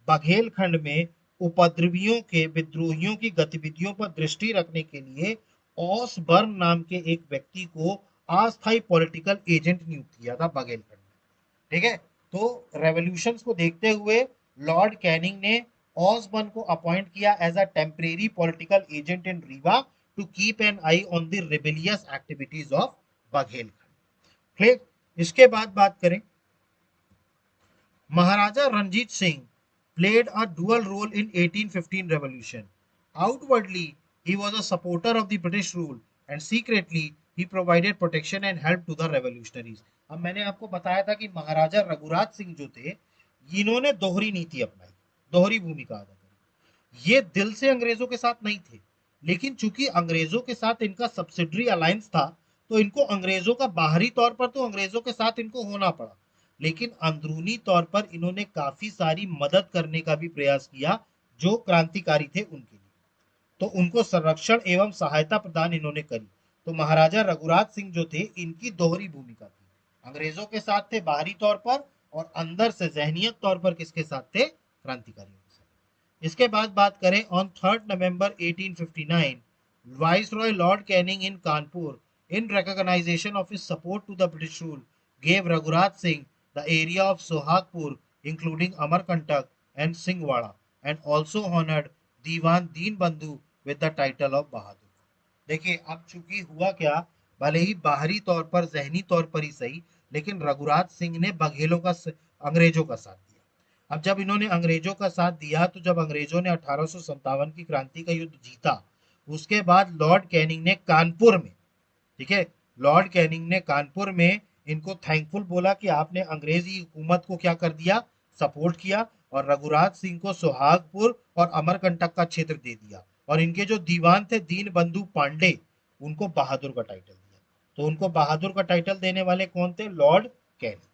बघेलखंड में उपद्रवियों के विद्रोहियों की गतिविधियों पर दृष्टि रखने के लिए ऑसबर्न नाम के एक व्यक्ति को अस्थायी पॉलिटिकल एजेंट नियुक्त किया था बघेलखंड में। ठीक है, तो रेवोल्यूशन को देखते हुए लॉर्ड कैनिंग ने ऑसबर्न को अपॉइंट किया as a temporary political agent in Rewa to keep an eye on the rebellious activities of Baghelkhand. फिर इसके बाद बात करें, महाराजा Ranjit Singh played a dual role in 1815 revolution. Outwardly, he was a supporter of the British rule and secretly he provided protection and help to the revolutionaries। अब मैंने आपको बताया था कि महाराजा रघुराज सिंह जो थे इन्होंने दोहरी नीति अपनाई, दोहरी भूमिका अदा करी। ये दिल से अंग्रेजों के साथ नहीं थे, लेकिन चूंकि अंग्रेजों के साथ इनका सब्सिडरी अलायंस था तो इनको अंग्रेजों का बाहरी तौर पर तो अंग्रेजों के साथ इनको होना पड़ा, लेकिन अंदरूनी तौर पर इन्होंने काफी सारी मदद करने का भी प्रयास किया जो क्रांतिकारी थे उनके लिए, तो उनको संरक्षण एवं सहायता प्रदान इन्होंने करी। तो महाराजा रघुराज सिंह जो थे इनकी दोहरी भूमिका थी, अंग्रेजों के साथ थे बाहरी तौर पर और अंदर से जहनीत तौर पर किसके साथ थे, क्रांतिकारियों के साथ। इसके बाद बात करें on 3 November 1859 viceroy Lord Canning in Kanpur in recognisation of his support to the British rule gave Raghurat Singh the area of Sohagpur including Amarkantak and Singwada and also honored Diwan Deenbandhu with the title of Bahadur. देखिए अब चूंकि हुआ क्या, भले ही बाहरी तौर पर जहनी तौर पर ही सही, लेकिन रघुराज सिंह ने बघेलों का अंग्रेजों का साथ दिया। अब जब इन्होंने अंग्रेजों का साथ दिया तो जब अंग्रेजों ने 1857 की क्रांति का युद्ध जीता, उसके बाद लॉर्ड कैनिंग ने कानपुर में, ठीक है, लॉर्ड कैनिंग ने कानपुर में इनको थैंकफुल बोला कि आपने अंग्रेजी हुकूमत को क्या कर दिया, सपोर्ट किया, और रघुराज सिंह को सुहागपुर और अमरकंटक का क्षेत्र दे दिया, और इनके जो दीवान थे दीन बंधु पांडे, उनको बहादुर का टाइटल दिया। तो उनको बहादुर का टाइटल देने वाले कौन थे, लॉर्ड कैनिंग।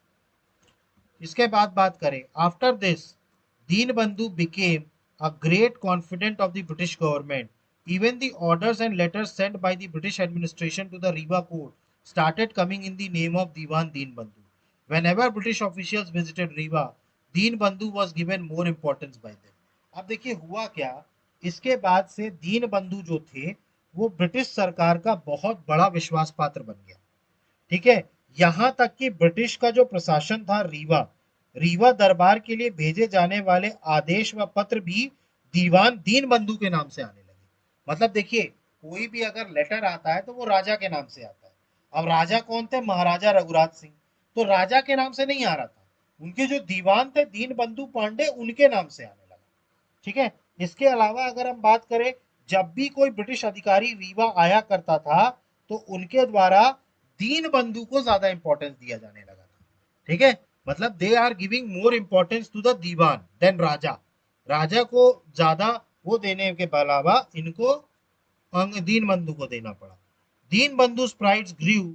इसके बाद बात करें, आफ्टर दिस दीन बंधु became a great confident of the British government. Even the orders and letters sent by the British administration to the Riva court started coming in the name of Diwan Deen Bandhu. Whenever British officials visited Riva, Deen Bandhu was given more importance by them. अब देखिए हुआ क्या, इसके बाद से दीन बंधु जो थे वो ब्रिटिश सरकार का बहुत बड़ा विश्वास पात्र बन गया। ठीक है, यहां तक कि ब्रिटिश का जो प्रशासन था रीवा, रीवा दरबार के लिए भेजे जाने वाले आदेश व पत्र भी दीवान दीन बंधु के नाम से आने लगे। मतलब देखिए, कोई भी अगर लेटर आता है तो वो राजा के नाम से आता है। अब राजा कौन थे, महाराजा रघुराज सिंह, तो राजा के नाम से नहीं आ रहा था, उनके जो दीवान थे दीन बंधु पांडे, उनके नाम से आने लगा। ठीक है, इसके अलावा अगर हम बात करें, जब भी कोई ब्रिटिश अधिकारी रीवा आया करता था तो उनके द्वारा दीन बंधु को ज्यादा इंपॉर्टेंस दिया जाने लगा था। ठीक है, मतलब they are giving more importance to the diwan then raja. राजा को ज्यादा वो देने के अलावा इनको दीन बंधु को देना पड़ा। दीन बंधु's pride grew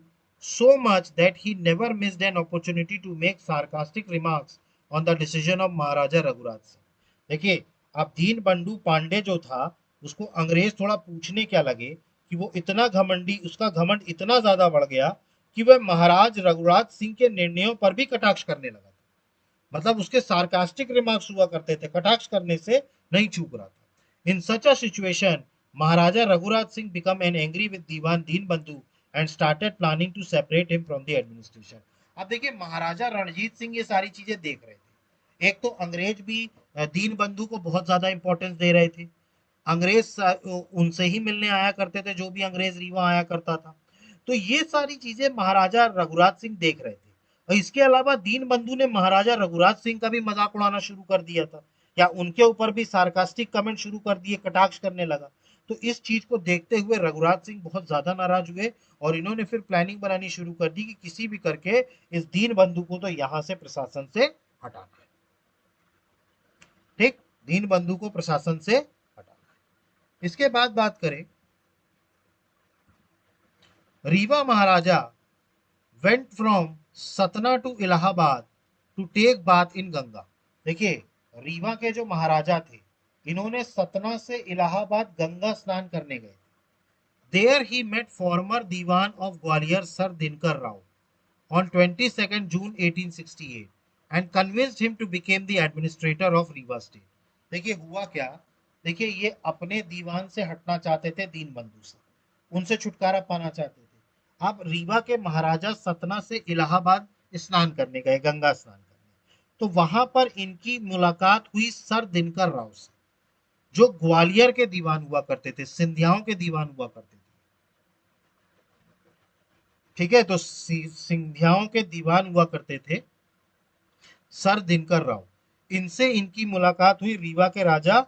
so much that he never missed an opportunity to make sarcastic remarks on the decision of महाराजा रघुराज सिंह। देखिए, अब दीन बंधु पांडे जो था, उसको अंग्रेज थोड़ा पूछने क्या लगे कि वो इतना घमंडी, उसका घमंड इतना ज्यादा बढ़ गया कि वह महाराज रघुराज सिंह के निर्णयों पर भी कटाक्ष करने लगा। मतलब उसके सार्कास्टिक रिमार्क्स हुआ करते थे, कटाक्ष करने से नहीं चूक रहा था। In such a situation Maharaja Raghuraj Singh became an angry with Diwan Deen Bandhu and started planning to separate him from the administration. अब देखिए, महाराजा रणजीत सिंह ये सारी चीजें देख रहे थे। एक तो अंग्रेज भी दीन बंधु को बहुत ज्यादा इंपॉर्टेंस दे रहे थे, अंग्रेज उनसे ही मिलने आया करते थे, जो भी अंग्रेज रीवा आया करता था। तो ये सारी चीजें महाराजा रघुराज सिंह देख रहे थे। और इसके अलावा दीन बंधु ने महाराजा रघुराज सिंह का भी मजाक उड़ाना शुरू कर दिया था, या उनके ऊपर भी सार्कास्टिक कमेंट शुरू कर दिए, कटाक्ष करने लगा। तो इस चीज को देखते हुए रघुराज सिंह बहुत ज्यादा नाराज हुए और इन्होंने फिर प्लानिंग बनानी शुरू कर दी कि किसी भी करके इस दीन बंधु को तो यहां से प्रशासन से हटाना है। ठीक, दीन बंधु को प्रशासन से हटाना है। इसके बाद बात करें, Rewa Maharaja went from Satna to Allahabad to take bath in Ganga. देखिए, रीवा के जो महाराजा थे, इन्होंने सतना से इलाहाबाद गंगा स्नान करने गए। There he met former Diwan of Gwalior Sir Dinkar Rao on 22nd June 1868 and convinced him to become the administrator of Riva state. देखिए हुआ क्या, देखिए ये अपने दीवान से हटना चाहते थे, दीन बंधु से, उनसे छुटकारा पाना चाहते थे। अब रीवा के महाराजा सतना से इलाहाबाद स्नान करने गए, गंगा स्नान करने, तो वहां पर इनकी मुलाकात हुई सर दिनकर राव से, जो ग्वालियर के दीवान हुआ करते थे, सिंधियाओं के दीवान हुआ करते थे। ठीक है, तो सिंधियाओं के दीवान हुआ करते थे सर दिनकर राव, इनसे इनकी मुलाकात हुई रीवा के राजा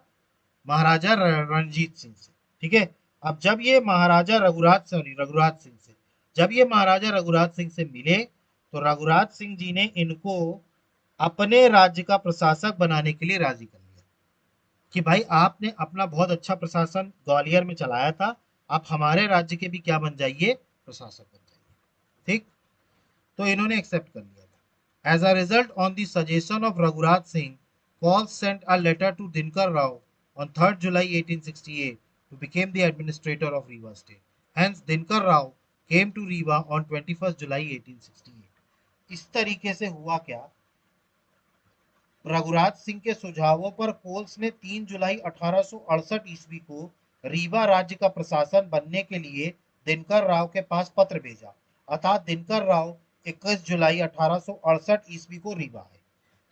महाराजा रणजीत सिंह से। ठीक है, अब जब ये महाराजा रघुराज सिंह से, जब ये महाराजा रघुराज सिंह से मिले तो रघुराज सिंह जी ने इनको अपने राज्य का प्रशासक बनाने के लिए राजी कर लिया कि भाई आपने अपना बहुत अच्छा प्रशासन ग्वालियर में चलाया था, आप हमारे राज्य के भी क्या बन जाइए, प्रशासक बन जाइए। ठीक, तो इन्होंने एक्सेप्ट कर लिया था। As a result, on the suggestion of Raghuraj Singh, Paul sent a letter to Dinkar Rao on 3rd July 1868 to become the administrator of Rewa state. Hence, Dinkar Rao came to Rewa on 21st July 1868. इस तरीके से हुआ क्या, रघुराज सिंह के सुझावों पर Coles ने 3 जुलाई 1868 ईस्वी को रीवा राज्य का प्रशासन बनने के लिए दिनकर राव के पास पत्र भेजा। अतः दिनकर राव 21 जुलाई 1868 ईस्वी को रीवा आए।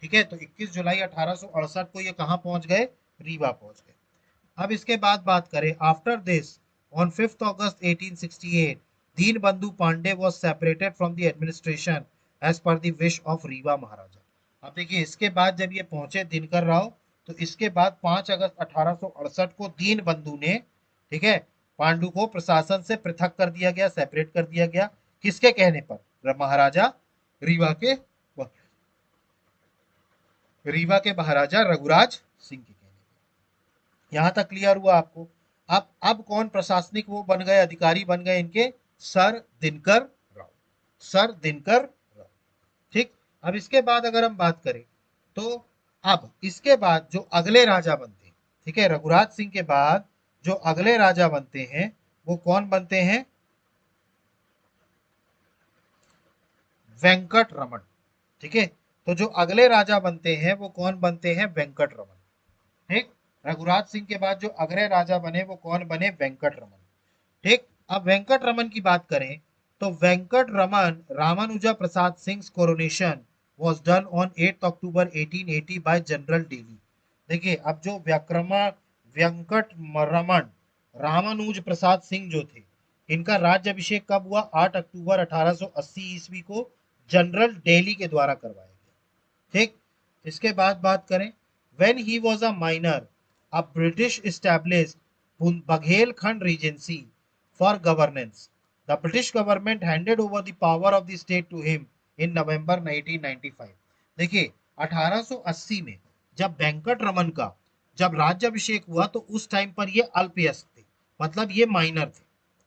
ठीक है, तो 21 जुलाई 1868 को ये कहाँ पहुंच गए? रीवा पहुंच गए। अब इसके बाद बात करें, after this on 5 August 1868 Deen Bandhu Pandey was separated from the administration as per the wish of Rewa Maharaja. अब देखिए, इसके बाद जब ये पहुंचे दिनकर राव, तो इसके बाद 5 अगस्त 1868 को दीन बंधु ने, ठीक है, पांडु को प्रशासन से पृथक कर दिया गया, सेपरेट कर दिया गया। किसके कहने पर? महाराजा रीवा के, रीवा के महाराजा रघुराज सिंह के कहने पर। यहां तक क्लियर हुआ आपको? अब कौन प्रशासनिक वो बन गए, अधिकारी बन गए इनके? Sir Dinkar Rao, sir Dinkar Rao. ठीक, अब इसके बाद अगर हम बात करें, तो अब इसके बाद जो अगले राजा बनते हैं, ठीक है, रघुराज सिंह के बाद जो अगले राजा बनते हैं वो कौन बनते हैं? वेंकट रमन। ठीक है, तो जो अगले राजा बनते हैं वो कौन बनते हैं? वेंकट रमन। ठीक, रघुराज सिंह के बाद जो अगले राजा बने वो कौन बने? वेंकट रमन। ठीक, अब वेंकट रमन की बात करें, तो Venkat Raman Ramanuja Prasad Singh coronation was done on 8 October 1880 by general Daly. देखिए, अब जो वेंकट रमन रामानुज प्रसाद सिंह जो थे, इनका राज्यभिषेक कब हुआ? 8 अक्टूबर 1880 ईस्वी को जनरल डेली के द्वारा करवाया गया। ठीक, इसके बाद बात करें, when he was a minor a British established Baghelkhand Regency for governance. The British government handed over the power of the state to him in November 1995। देखिए, 1880 में जब वेंकट रमन का जब राज्याभिषेक हुआ तो उस टाइम पर ये अल्पवयस्क थे, मतलब ये माइनर थे।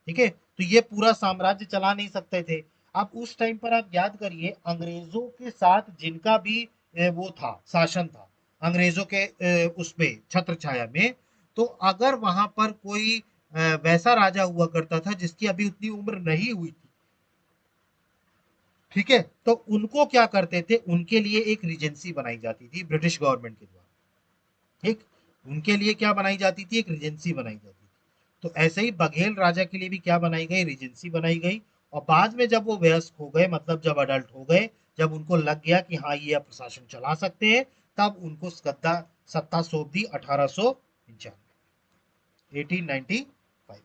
ठीक है, तो ये पूरा साम्राज्य चला नहीं सकते थे। अब उस टाइम पर आप याद करिए, अंग्रेजों के साथ जिनका भी वो था, शासन था अंग्रेजों के उसमें छत्र छाया में, तो अगर वहां पर कोई वैसा राजा हुआ करता था जिसकी अभी उतनी उम्र नहीं हुई थी, ठीक है, तो उनको क्या करते थे? उनके लिए एक रीजेंसी बनाई जाती थी ब्रिटिश गवर्नमेंट के द्वारा। ठीक, उनके लिए क्या बनाई जाती थी? एक रीजेंसी बनाई जाती थी। तो ऐसे ही बघेल राजा के लिए भी क्या बनाई गई? रीजेंसी बनाई गई। और बाद में जब वो वयस्क हो गए, मतलब जब अडल्ट हो गए, जब उनको लग गया कि हाँ ये अब प्रशासन चला सकते हैं, तब उनको सत्ता सत्ता सौंप दी 1895, 1895।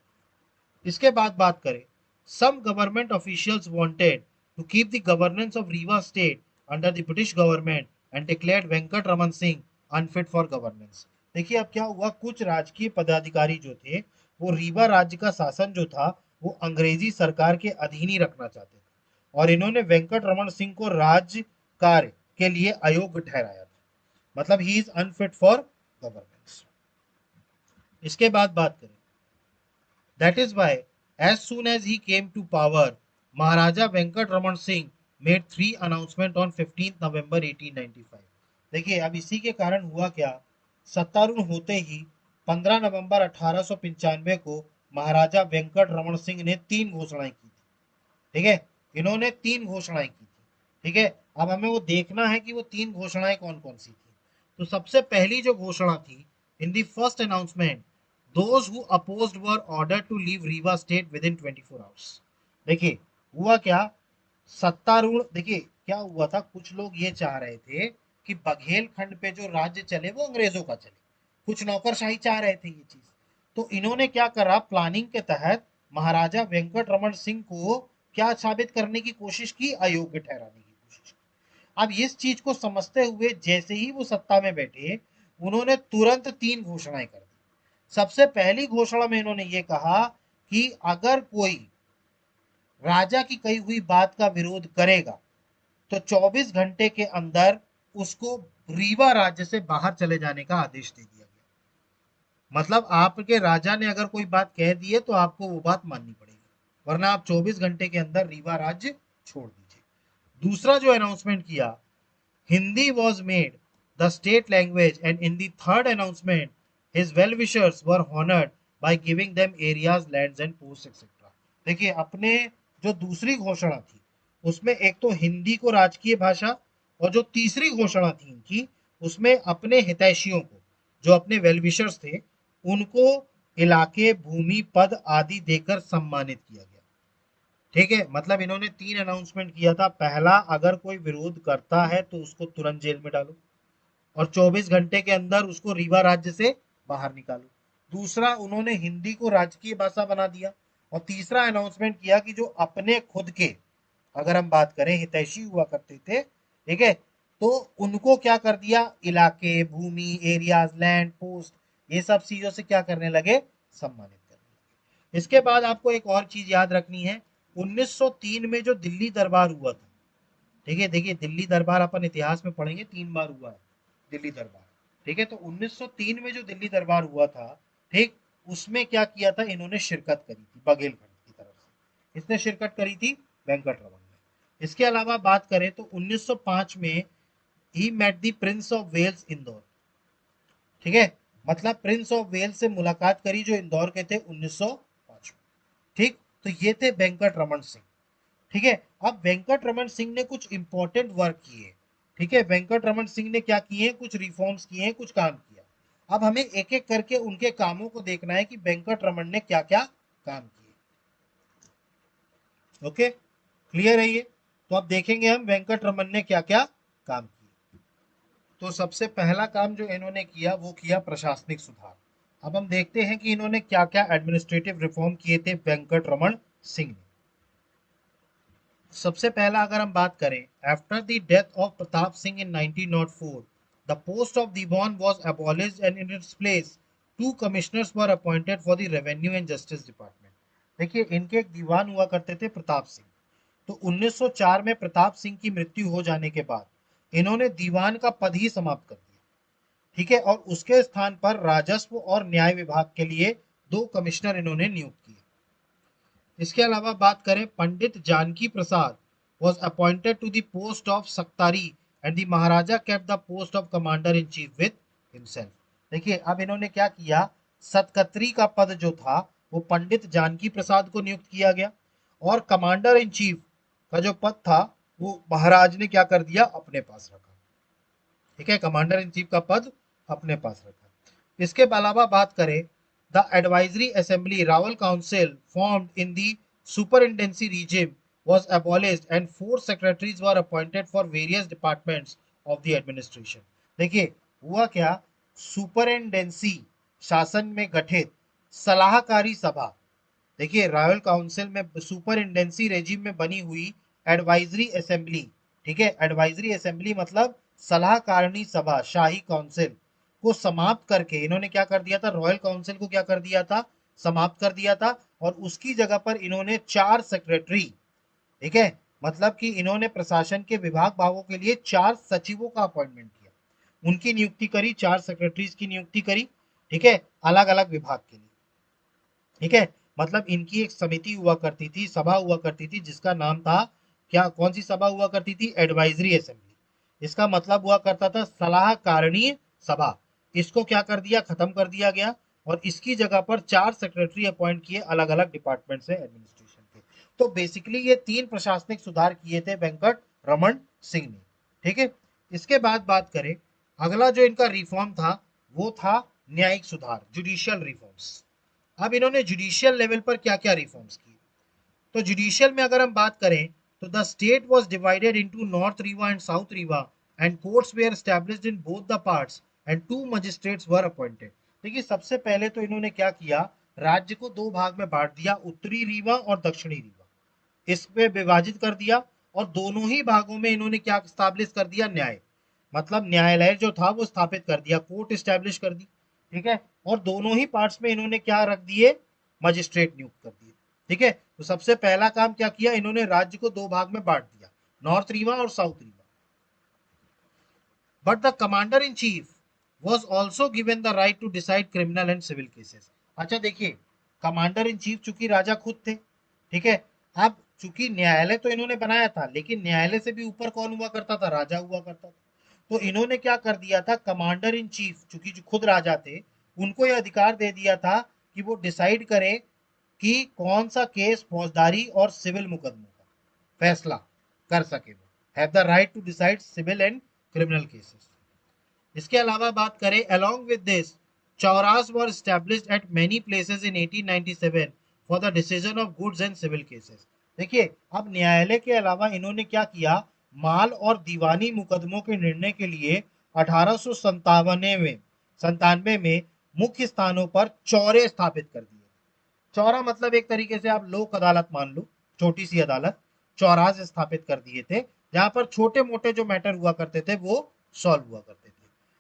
इसके बाद बात करें, some government officials wanted to keep the governance of Rewa state under the British government and declared Venkat Raman Singh unfit for governance. देखिए, अब क्या हुआ, कुछ राजकीय पदाधिकारी जो थे वो रीवा राज्य का शासन जो था वो अंग्रेजी सरकार के अधीन ही रखना चाहते थे, और इन्होंने वेंकट रमन सिंह को राज्य कार्य के लिए अयोग्य ठहराया था, मतलब he is unfit for governance. इसके बाद बात करें, that is why as soon as he came to power Maharaja Venkat Raman Singh made 3 announcement on 15 November 1895। देखिए, अब इसी के कारण हुआ क्या, सत्तारूढ़ होते ही 15 नवंबर 1895 को महाराजा वेंकट रमन सिंह ने 3 घोषणाएं की थी। ठीक है, इन्होंने 3 घोषणाएं की थी। ठीक है, अब हमें वो देखना है कि वो 3 घोषणाएं कौन कौन सी थी। तो सबसे पहली जो घोषणा थी, in the first announcement those who opposed were order to leave Rewa state within 24 hours. देखिए, हुआ क्या, सत्तारूढ़, देखिए क्या हुआ था, कुछ लोग ये चाह रहे थे कि बघेल खंड पे जो राज्य चले वो अंग्रेजों का चले, कुछ नौकरशाही चाह रहे थे ये चीज। तो इन्होंने क्या करा, प्लानिंग के तहत महाराजा वेंकट रमन सिंह को क्या साबित करने की कोशिश की? अयोग्य ठहराने की कोशिश। अब इस चीज को समझते हुए जैसे ही वो सत्ता में बैठे, उन्होंने तुरंत 3 घोषणाएं कर दी। सबसे पहली घोषणा में इन्होंने ये कहा कि अगर कोई राजा की कही हुई बात का विरोध करेगा तो 24 घंटे के अंदर उसको रीवा राज्य से बाहर चले जाने का आदेश दे दिया गया। मतलब आपके राजा ने अगर कोई बात कह दी है तो आपको वो बात माननी पड़ेगी, वरना आप 24 घंटे के अंदर रीवा राज्य छोड़ दीजिए। दूसरा जो अनाउंसमेंट किया, Hindi was made the state language and in the third announcement his well wishers were honoured by giving them areas lands and post etcetera. देखिए, अपने जो दूसरी घोषणा थी उसमें एक तो हिंदी को राजकीय भाषा, और जो तीसरी घोषणा थी इनकी उसमें अपने हितैषियों को, जो अपने वेलविशर्स थे, उनको इलाके, भूमि, पद आदि देकर सम्मानित किया गया। ठीक है, मतलब इन्होंने 3 अनाउंसमेंट किया था। पहला, अगर कोई विरोध करता है तो उसको तुरंत जेल में डालो और 24 घंटे के अंदर उसको रीवा राज्य से बाहर निकालो। दूसरा, उन्होंने हिंदी को राजकीय भाषा बना दिया। और तीसरा अनाउंसमेंट किया कि जो अपने खुद के, अगर हम बात करें, हितैषी हुआ करते थे, ठीक है, तो उनको क्या कर दिया, इलाके, भूमि, एरियाज, लैंड, पोस्ट, ये सब चीजों से क्या करने लगे, सम्मानित करने लगे। इसके बाद आपको एक और चीज याद रखनी है, 1903 में जो दिल्ली दरबार हुआ था, ठीक है, देखिए दिल्ली दरबार अपन इतिहास में पढ़ेंगे 3 बार हुआ है दिल्ली दरबार। ठीक है, तो 1903 में जो दिल्ली दरबार हुआ था, ठीक, उसमें क्या किया था, इन्होंने शिरकत करी थी बघेलखंड की तरफ से। इसने शिरकत करी थी, वेंकट रमन ने। इसके अलावा बात करें तो 1905 में he met the Prince of Wales Indore. ठीक है, मतलब प्रिंस ऑफ वेल्स से मुलाकात करी जो इंदौर के थे 1905 में। ठीक, तो ये थे वेंकट रमन सिंह। ठीक है, अब वेंकट रमन सिंह ने कुछ इंपॉर्टेंट वर्क किए। ठीक है, वेंकट रमन सिंह ने क्या किए, कुछ रिफॉर्म्स किए हैं, कुछ काम किया। अब हमें एक एक करके उनके कामों को देखना है कि वेंकट रमन ने क्या क्या काम किए। ओके, क्लियर है ये? तो अब देखेंगे हम वेंकट रमन ने क्या क्या काम किए। तो सबसे पहला काम जो इन्होंने किया वो किया प्रशासनिक सुधार। अब हम देखते हैं कि इन्होंने क्या क्या एडमिनिस्ट्रेटिव रिफॉर्म किए थे वेंकट रमन सिंह ने। सबसे पहला अगर हम बात करें, after the death of Pratap Singh in 1904 the post of Diwan was abolished and in its place two commissioners were appointed for the revenue and justice department। देखिए, इनके एक दीवान हुआ करते थे प्रताप सिंह। तो 1904 में प्रताप सिंह की मृत्यु हो जाने के बाद इन्होंने दीवान का पद ही समाप्त कर दिया। ठीक है, और उसके स्थान पर राजस्व और न्याय विभाग के लिए 2 कमिश्नर इन्होंने नियुक्त किए। इसके अलावा बात करें, पंडित जानकी प्रसाद was appointed to the post of Saktari and the Maharaja kept the post of commander in chief with himself। देखिए, अब इन्होंने क्या किया, सतकत्री का पद जो था वो पंडित जानकी प्रसाद को नियुक्त किया गया और कमांडर इन चीफ का जो पद था वो महाराज ने क्या कर दिया, अपने पास रखा। ठीक है, कमांडर इन चीफ का पद अपने पास रखा। इसके अलावा बात करें, the advisory assembly Rawal council formed in the superintendency regime was abolished and 4 secretaries were appointed for various departments of the administration। देखिए, हुआ क्या, सुपरिटेंडेंसी, शासन में गठित सलाहकारी सभा, देखिए रॉयल काउंसिल में सुपरिटेंडेंसी रेजिम में बनी हुई एडवाइजरी असेंबली, ठीक है, एडवाइजरी असेंबली मतलब सलाहकारणी सभा, शाही काउंसिल को समाप्त करके इन्होंने क्या कर दिया था, रॉयल काउंसिल को क्या कर दिया था, समाप्त कर दिया था। और उसकी जगह पर इन्होंने 4 सेक्रेटरी, ठीक है, मतलब कि इन्होंने प्रशासन के विभाग भागों के लिए 4 सचिवों का अपॉइंटमेंट किया, उनकी नियुक्ति करी, 4 सेक्रेटरीज की नियुक्ति करी। ठीक है, अलग अलग विभाग के लिए। ठीक है, मतलब इनकी एक समिति हुआ करती थी, सभा हुआ करती थी, जिसका नाम था क्या, कौन सी सभा हुआ करती थी, एडवाइजरी असेंबली। इसका मतलब हुआ करता था सलाहकारणीय सभा। इसको क्या कर दिया, खत्म कर दिया गया और इसकी जगह पर 4 सेक्रेटरी अपॉइंट किए अलग अलग डिपार्टमेंट से, एडमिनिस्ट्रेशन के। तो बेसिकली ये 3 प्रशासनिक सुधार किए थे वेंकट रमन सिंह ने। ठीक है, इसके बाद बात करें, अगला जो इनका रिफॉर्म था वो था न्यायिक सुधार, जुडिशियल रिफॉर्म्स। अब इन्होंने जुडिशियल लेवल पर क्या क्या रिफॉर्म्स किए, तो जुडिशियल में अगर हम बात करें तो the state was divided into north Rewa and south Rewa and courts were established in both the parts and 2 magistrates were appointed. देखिए, सबसे पहले तो इन्होंने क्या किया, राज्य को 2 भाग में बांट दिया, उत्तरी रीवा और दक्षिणी रीवा, इसमें विभाजित कर दिया। और दोनों ही भागों में इन्होंने क्या स्टैब्लिश कर दिया, न्याय, मतलब न्यायालय जो था वो स्थापित कर दिया, कोर्ट स्टैब्लिश कर दी। ठीक है, और दोनों ही पार्ट्स में इन्होंने क्या रख दिए, मजिस्ट्रेट नियुक्त कर दिए। ठीक है, तो सबसे पहला काम क्या किया, इन्होंने राज्य को 2 भाग में बांट दिया, नॉर्थ रीवा और south Rewa. But the commander in chief was also given the right to decide criminal and civil cases। अच्छा देखिए, कमांडर इन चीफ चूंकि राजा खुद थे, ठीक है, अब चूंकि न्यायालय तो इन्होंने बनाया था लेकिन न्यायालय से भी ऊपर कौन हुआ करता था, राजा हुआ करता था। तो इन्होंने क्या कर दिया था, कमांडर इन चीफ चूंकि जो खुद राजा थे, उनको यह अधिकार दे दिया था कि वो डिसाइड करें कि कौन सा केस फौजदारी और सिविल मुकदमों का फैसला कर सके, वो have the right to decide civil and criminal cases. इसके अलावा बात करें, along with this, Chauras were established at many places in 1897 for the decision of goods and civil cases. देखिए, अब न्यायालय के अलावा इन्होंने क्या किया, माल और दीवानी मुकदमों के निर्णय के लिए 1897 में मुख्य स्थानों पर चौरे स्थापित कर दिए। चौरा मतलब एक तरीके से आप लोक अदालत मान लो, छोटी सी अदालत, चौरास स्थापित कर दिए थे, जहां पर छोटे मोटे जो मैटर हुआ करते थे वो सॉल्व हुआ करते थे।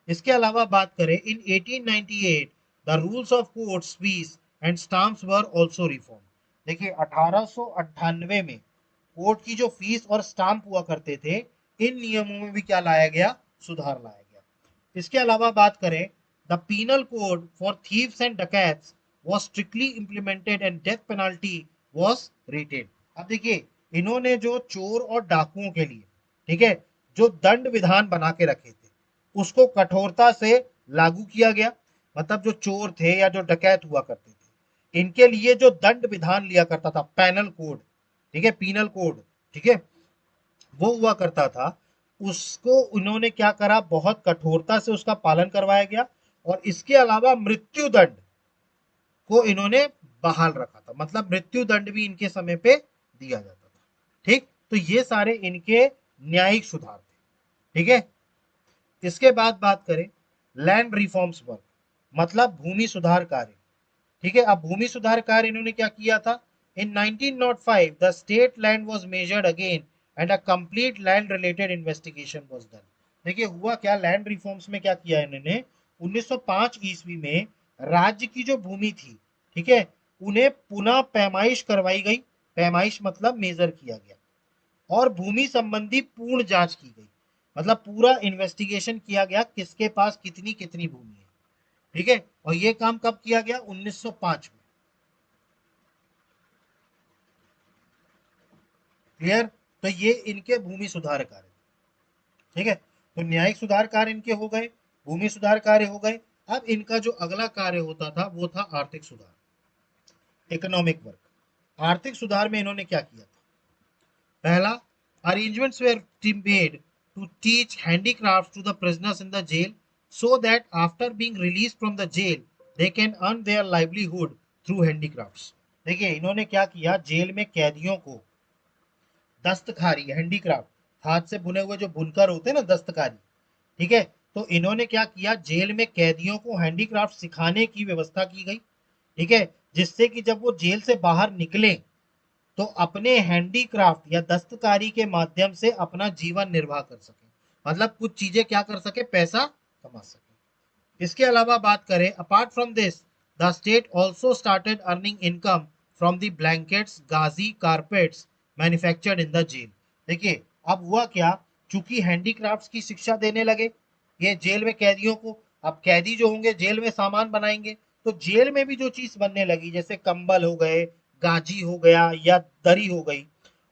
इसके अलावा बात करें, इन 1898 the rules of courts fees and stamps were also reform. देखिए 1898 में कोर्ट की जो फीस और स्टाम्प हुआ करते थे, इन नियमों में भी क्या लाया गया, सुधार लाया गया। इसके अलावा बात करें, the penal code for thieves and dacoits was strictly implemented and death penalty was retained। अब देखिए, इन्होंने जो चोर और डाकुओं के लिए, ठीक है, जो दंड विधान बना के रखे थे, उसको कठोरता से लागू किया गया। मतलब जो चोर थे या जो डकैत हुआ करते थे, इनके लिए जो दंड विधान लिया करता था, पैनल कोड, ठीक है, पीनल कोड, ठीक है, वो हुआ करता था, उसको इन्होंने क्या करा, बहुत कठोरता से उसका पालन करवाया गया। और इसके अलावा मृत्यु दंड को इन्होंने बहाल रखा था, मतलब मृत्यु दंड भी इनके समय पे दिया जाता था। ठीक, तो ये सारे इनके न्यायिक सुधार थे। ठीक है, इसके बाद बात करें, लैंड रिफॉर्म्स वर्क, मतलब भूमि सुधार कार्य। ठीक है, अब भूमि सुधार कार्य इन्होंने क्या किया था, इन 1905 the state land was measured again and a complete land related investigation was done. देखिए हुआ क्या, लैंड रिफॉर्म्स में क्या किया इन्होंने, 1905 ईस्वी में राज्य की जो भूमि थी, ठीक है, उन्हें पुनः पैमाइश करवाई गई। पैमाइश मतलब मेजर किया गया, और भूमि संबंधी पूर्ण जांच की गई। मतलब पूरा इन्वेस्टिगेशन किया गया, किसके पास कितनी कितनी भूमि है। ठीक है, और ये काम कब किया गया, 1905 में। क्लियर, तो ये इनके भूमि सुधार कार्य। ठीक है, तो न्यायिक सुधार कार्य इनके हो गए, भूमि सुधार कार्य हो गए। अब इनका जो अगला कार्य होता था वो था आर्थिक सुधार, इकोनॉमिक वर्क। आर्थिक सुधार में इन्होंने क्या किया था, पहला, arrangements were made to teach handicraft to the prisoners in the jail so that after being release from the jail they can earn their livelihood through handicrafts. देखिए इन्होंने क्या किया, जेल में कैदियों को दस्तकारी, हैंडीक्राफ्ट, हाथ से बुने हुए जो बुनकर होते हैं ना, दस्तकारी, ठीक है, तो इन्होंने क्या किया, जेल में कैदियों को हैंडीक्राफ्ट सिखाने की व्यवस्था की गई। ठीक है, जिससे कि जब वो जेल से बाहर निकले तो अपने हैंडीक्राफ्ट या दस्तकारी के माध्यम से अपना जीवन निर्वाह कर सके, मतलब कुछ चीजें क्या कर सके, पैसा कमा सके। इसके अलावा बात करें, apart from this the state also started earning income from the blankets, गाजी, carpets manufactured in the jail. देखिए अब हुआ क्या, चूंकि हैंडीक्राफ्ट्स की शिक्षा देने लगे ये जेल में कैदियों को, अब कैदी जो होंगे जेल में सामान बनाएंगे, तो जेल में भी जो चीज बनने लगी, जैसे कंबल हो गए, गाजी हो गया या दरी हो गई,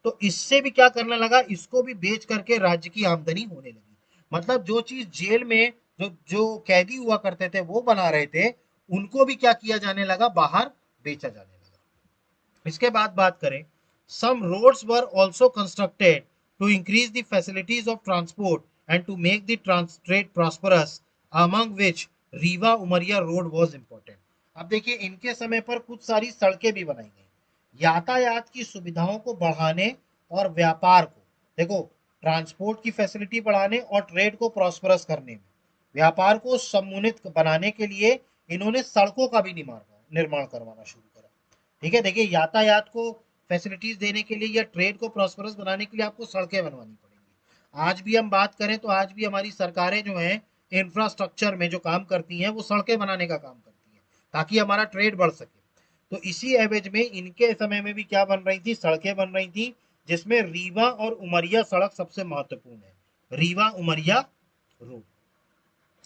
तो इससे भी क्या करने लगा, इसको भी बेच करके राज्य की आमदनी होने लगी। मतलब जो चीज जेल में जो जो कैदी हुआ करते थे वो बना रहे थे, उनको भी क्या किया जाने लगा, बाहर बेचा जाने लगा। इसके बाद बात करें, some roads were also constructed to increase the facilities of transport and to make the trade prosperous, among which Rewa Umaria road was important. अब देखिए इनके समय पर कुछ सारी सड़कें भी बनाई गई, यातायात की सुविधाओं को बढ़ाने और व्यापार को, देखो, ट्रांसपोर्ट की फैसिलिटी बढ़ाने और ट्रेड को प्रॉस्परस करने में, व्यापार को समुन्नत बनाने के लिए इन्होंने सड़कों का भी निर्माण करवाना शुरू करा। ठीक है, देखिए यातायात को फैसिलिटीज देने के लिए या ट्रेड को प्रॉस्परस बनाने के लिए आपको सड़कें बनवानी पड़ेंगी। आज भी हम बात करें तो आज भी हमारी सरकारें जो हैं इंफ्रास्ट्रक्चर में जो काम करती हैं वो सड़कें बनाने का काम करती हैं, ताकि हमारा ट्रेड बढ़ सके। तो इसी एवज में इनके समय में भी क्या बन रही थी, सड़कें बन रही थी, जिसमें रीवा और उमरिया सड़क सबसे महत्वपूर्ण है, रीवा उमरिया रोड।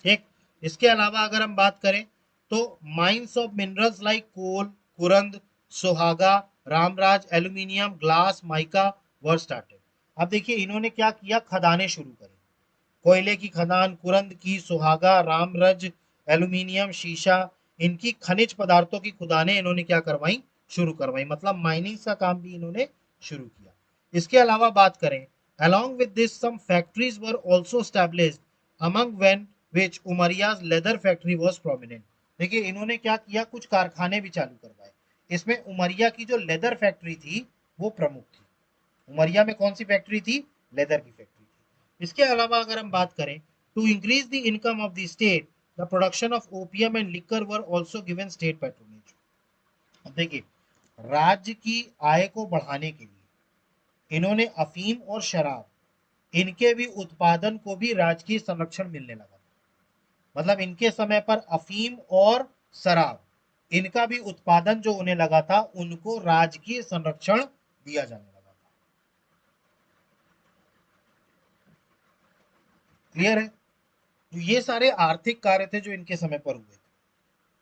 ठीक, इसके अलावा अगर हम बात करें तो माइंस ऑफ मिनरल्स लाइक कोल, कुरंद, सुहागा, Ramraj, aluminium, glass, mica were started. अब देखिए इन्होंने क्या किया, खदानें शुरू करी, कोयले की खदान, कुरंद की, सुहागा, रामरज, एल्यूमिनियम, शीशा, इनकी खनिज पदार्थों की खुदानें इन्होंने क्या करवाई, शुरू करवाई, मतलब माइनिंग का काम भी इन्होंने शुरू किया। इसके अलावा बात करें, along with this some factories were also established among when which Umaria's leather factory was prominent। देखिए इन्होंने क्या किया, कुछ कारखाने भी चालू करवाए। इसमें उमरिया की जो लेदर फैक्ट्री थी वो प्रमुख थी। उमरिया में कौन सी फैक्ट्री थी, लेदर की फैक्ट्री थी। इसके अलावा अगर हम बात करें, to increase the income of the state the production of opium and liquor were also given state patronage. अब देखिए राज्य की आय को बढ़ाने के लिए इन्होंने अफीम और शराब, इनके भी उत्पादन को भी राजकीय संरक्षण मिलने लगा। मतलब इनके समय पर अफीम और शराब, इनका भी उत्पादन जो होने लगा था, उनको राजकीय संरक्षण दिया जाने लगा था। क्लियर है? तो ये सारे आर्थिक कार्य थे जो इनके समय पर हुए थे।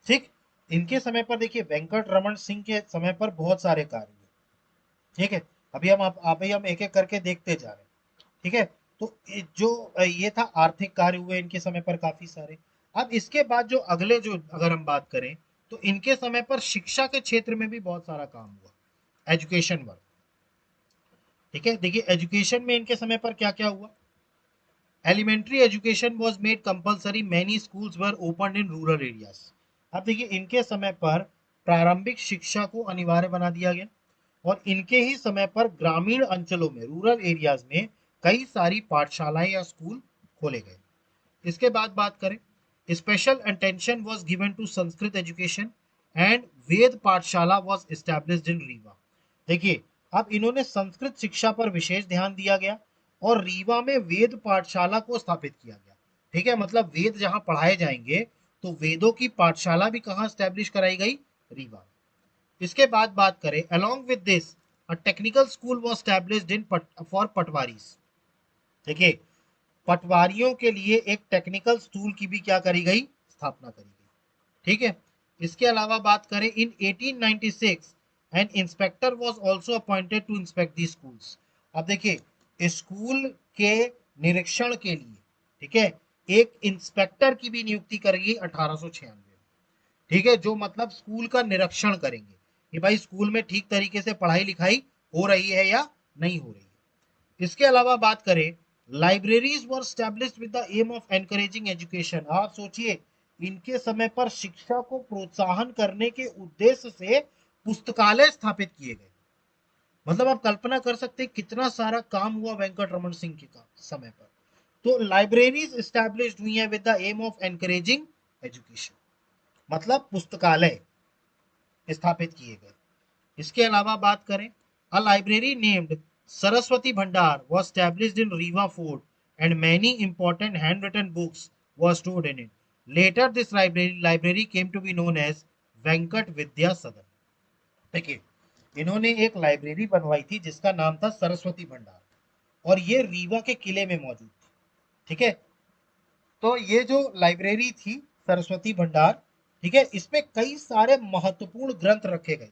ठीक, इनके समय पर देखिए वेंकट रमन सिंह के समय पर बहुत सारे कार्य हुए। ठीक है, अभी हम एक एक करके देखते जा रहे हैं। ठीक है, तो जो ये था आर्थिक कार्य हुए इनके समय पर काफी सारे। अब इसके बाद जो अगले जो अगर हम बात करें, तो इनके समय पर शिक्षा के क्षेत्र में भी बहुत सारा काम हुआ, एजुकेशन वर्क। ठीक है, देखिए एजुकेशन में इनके समय पर क्या क्या हुआ। Elementary education was made compulsory, many schools were open in rural areas. अब देखिए इनके समय पर प्रारंभिक शिक्षा को अनिवार्य बना दिया गया और इनके ही समय पर ग्रामीण अंचलों में, रूरल एरियाज में कई सारी पाठशालाएं या स्कूल खोले गए। इसके बाद बात करें, special attention was given to Sanskrit education and Ved Pathshala was established इन रीवा। देखिए अब इन्होंने संस्कृत शिक्षा पर विशेष ध्यान दिया गया और रीवा में वेद पाठशाला को स्थापित किया गया। ठीक है, मतलब वेद जहां पढ़ाए जाएंगे तो वेदों की पाठशाला भी कहां स्टैब्लिश कराई गई, रीवा। इसके बाद बात करें, along with this a technical school was established in for patwaris. देखिए पटवारियों के लिए एक टेक्निकल स्कूल की भी क्या करी गई, स्थापना करी गई। ठीक है, इसके अलावा बात करें, in 1896 an inspector was also appointed to inspect the schools. अब देखिए स्कूल के निरीक्षण के लिए, ठीक है, एक इंस्पेक्टर की भी नियुक्ति करेगी 1896 में। ठीक है, जो मतलब स्कूल का निरीक्षण करेंगे कि भाई स्कूल में ठीक तरीके से पढ़ाई लिखाई हो रही है या नहीं हो रही है। इसके अलावा बात करें, libraries were established with the aim of encouraging education. आप सोचिए इनके समय पर शिक्षा को प्रोत्साहन करने के उद्देश्य से पुस्तकालय स्थापित किए गए। मतलब आप कल्पना कर सकते हैं कितना सारा काम हुआ वेंकट रमन सिंह के समय पर। तो लाइब्रेरीज स्टैब्लिश्ड हुई है with the aim of encouraging education, मतलब पुस्तकालय स्थापित किए गए। इसके अलावा बात करें, अ लाइब्रेरी नेम्ड सरस्वती भंडार was established in Riva Fort and many important handwritten books were stored in it. Later this library came to be known as Venkat विद्या सदन। देखिए इन्होंने एक लाइब्रेरी बनवाई थी जिसका नाम था सरस्वती भंडार और ये रीवा के किले में मौजूद थी। ठीक है, तो ये जो लाइब्रेरी थी सरस्वती भंडार, ठीक है, इसमें कई सारे महत्वपूर्ण ग्रंथ रखे गए।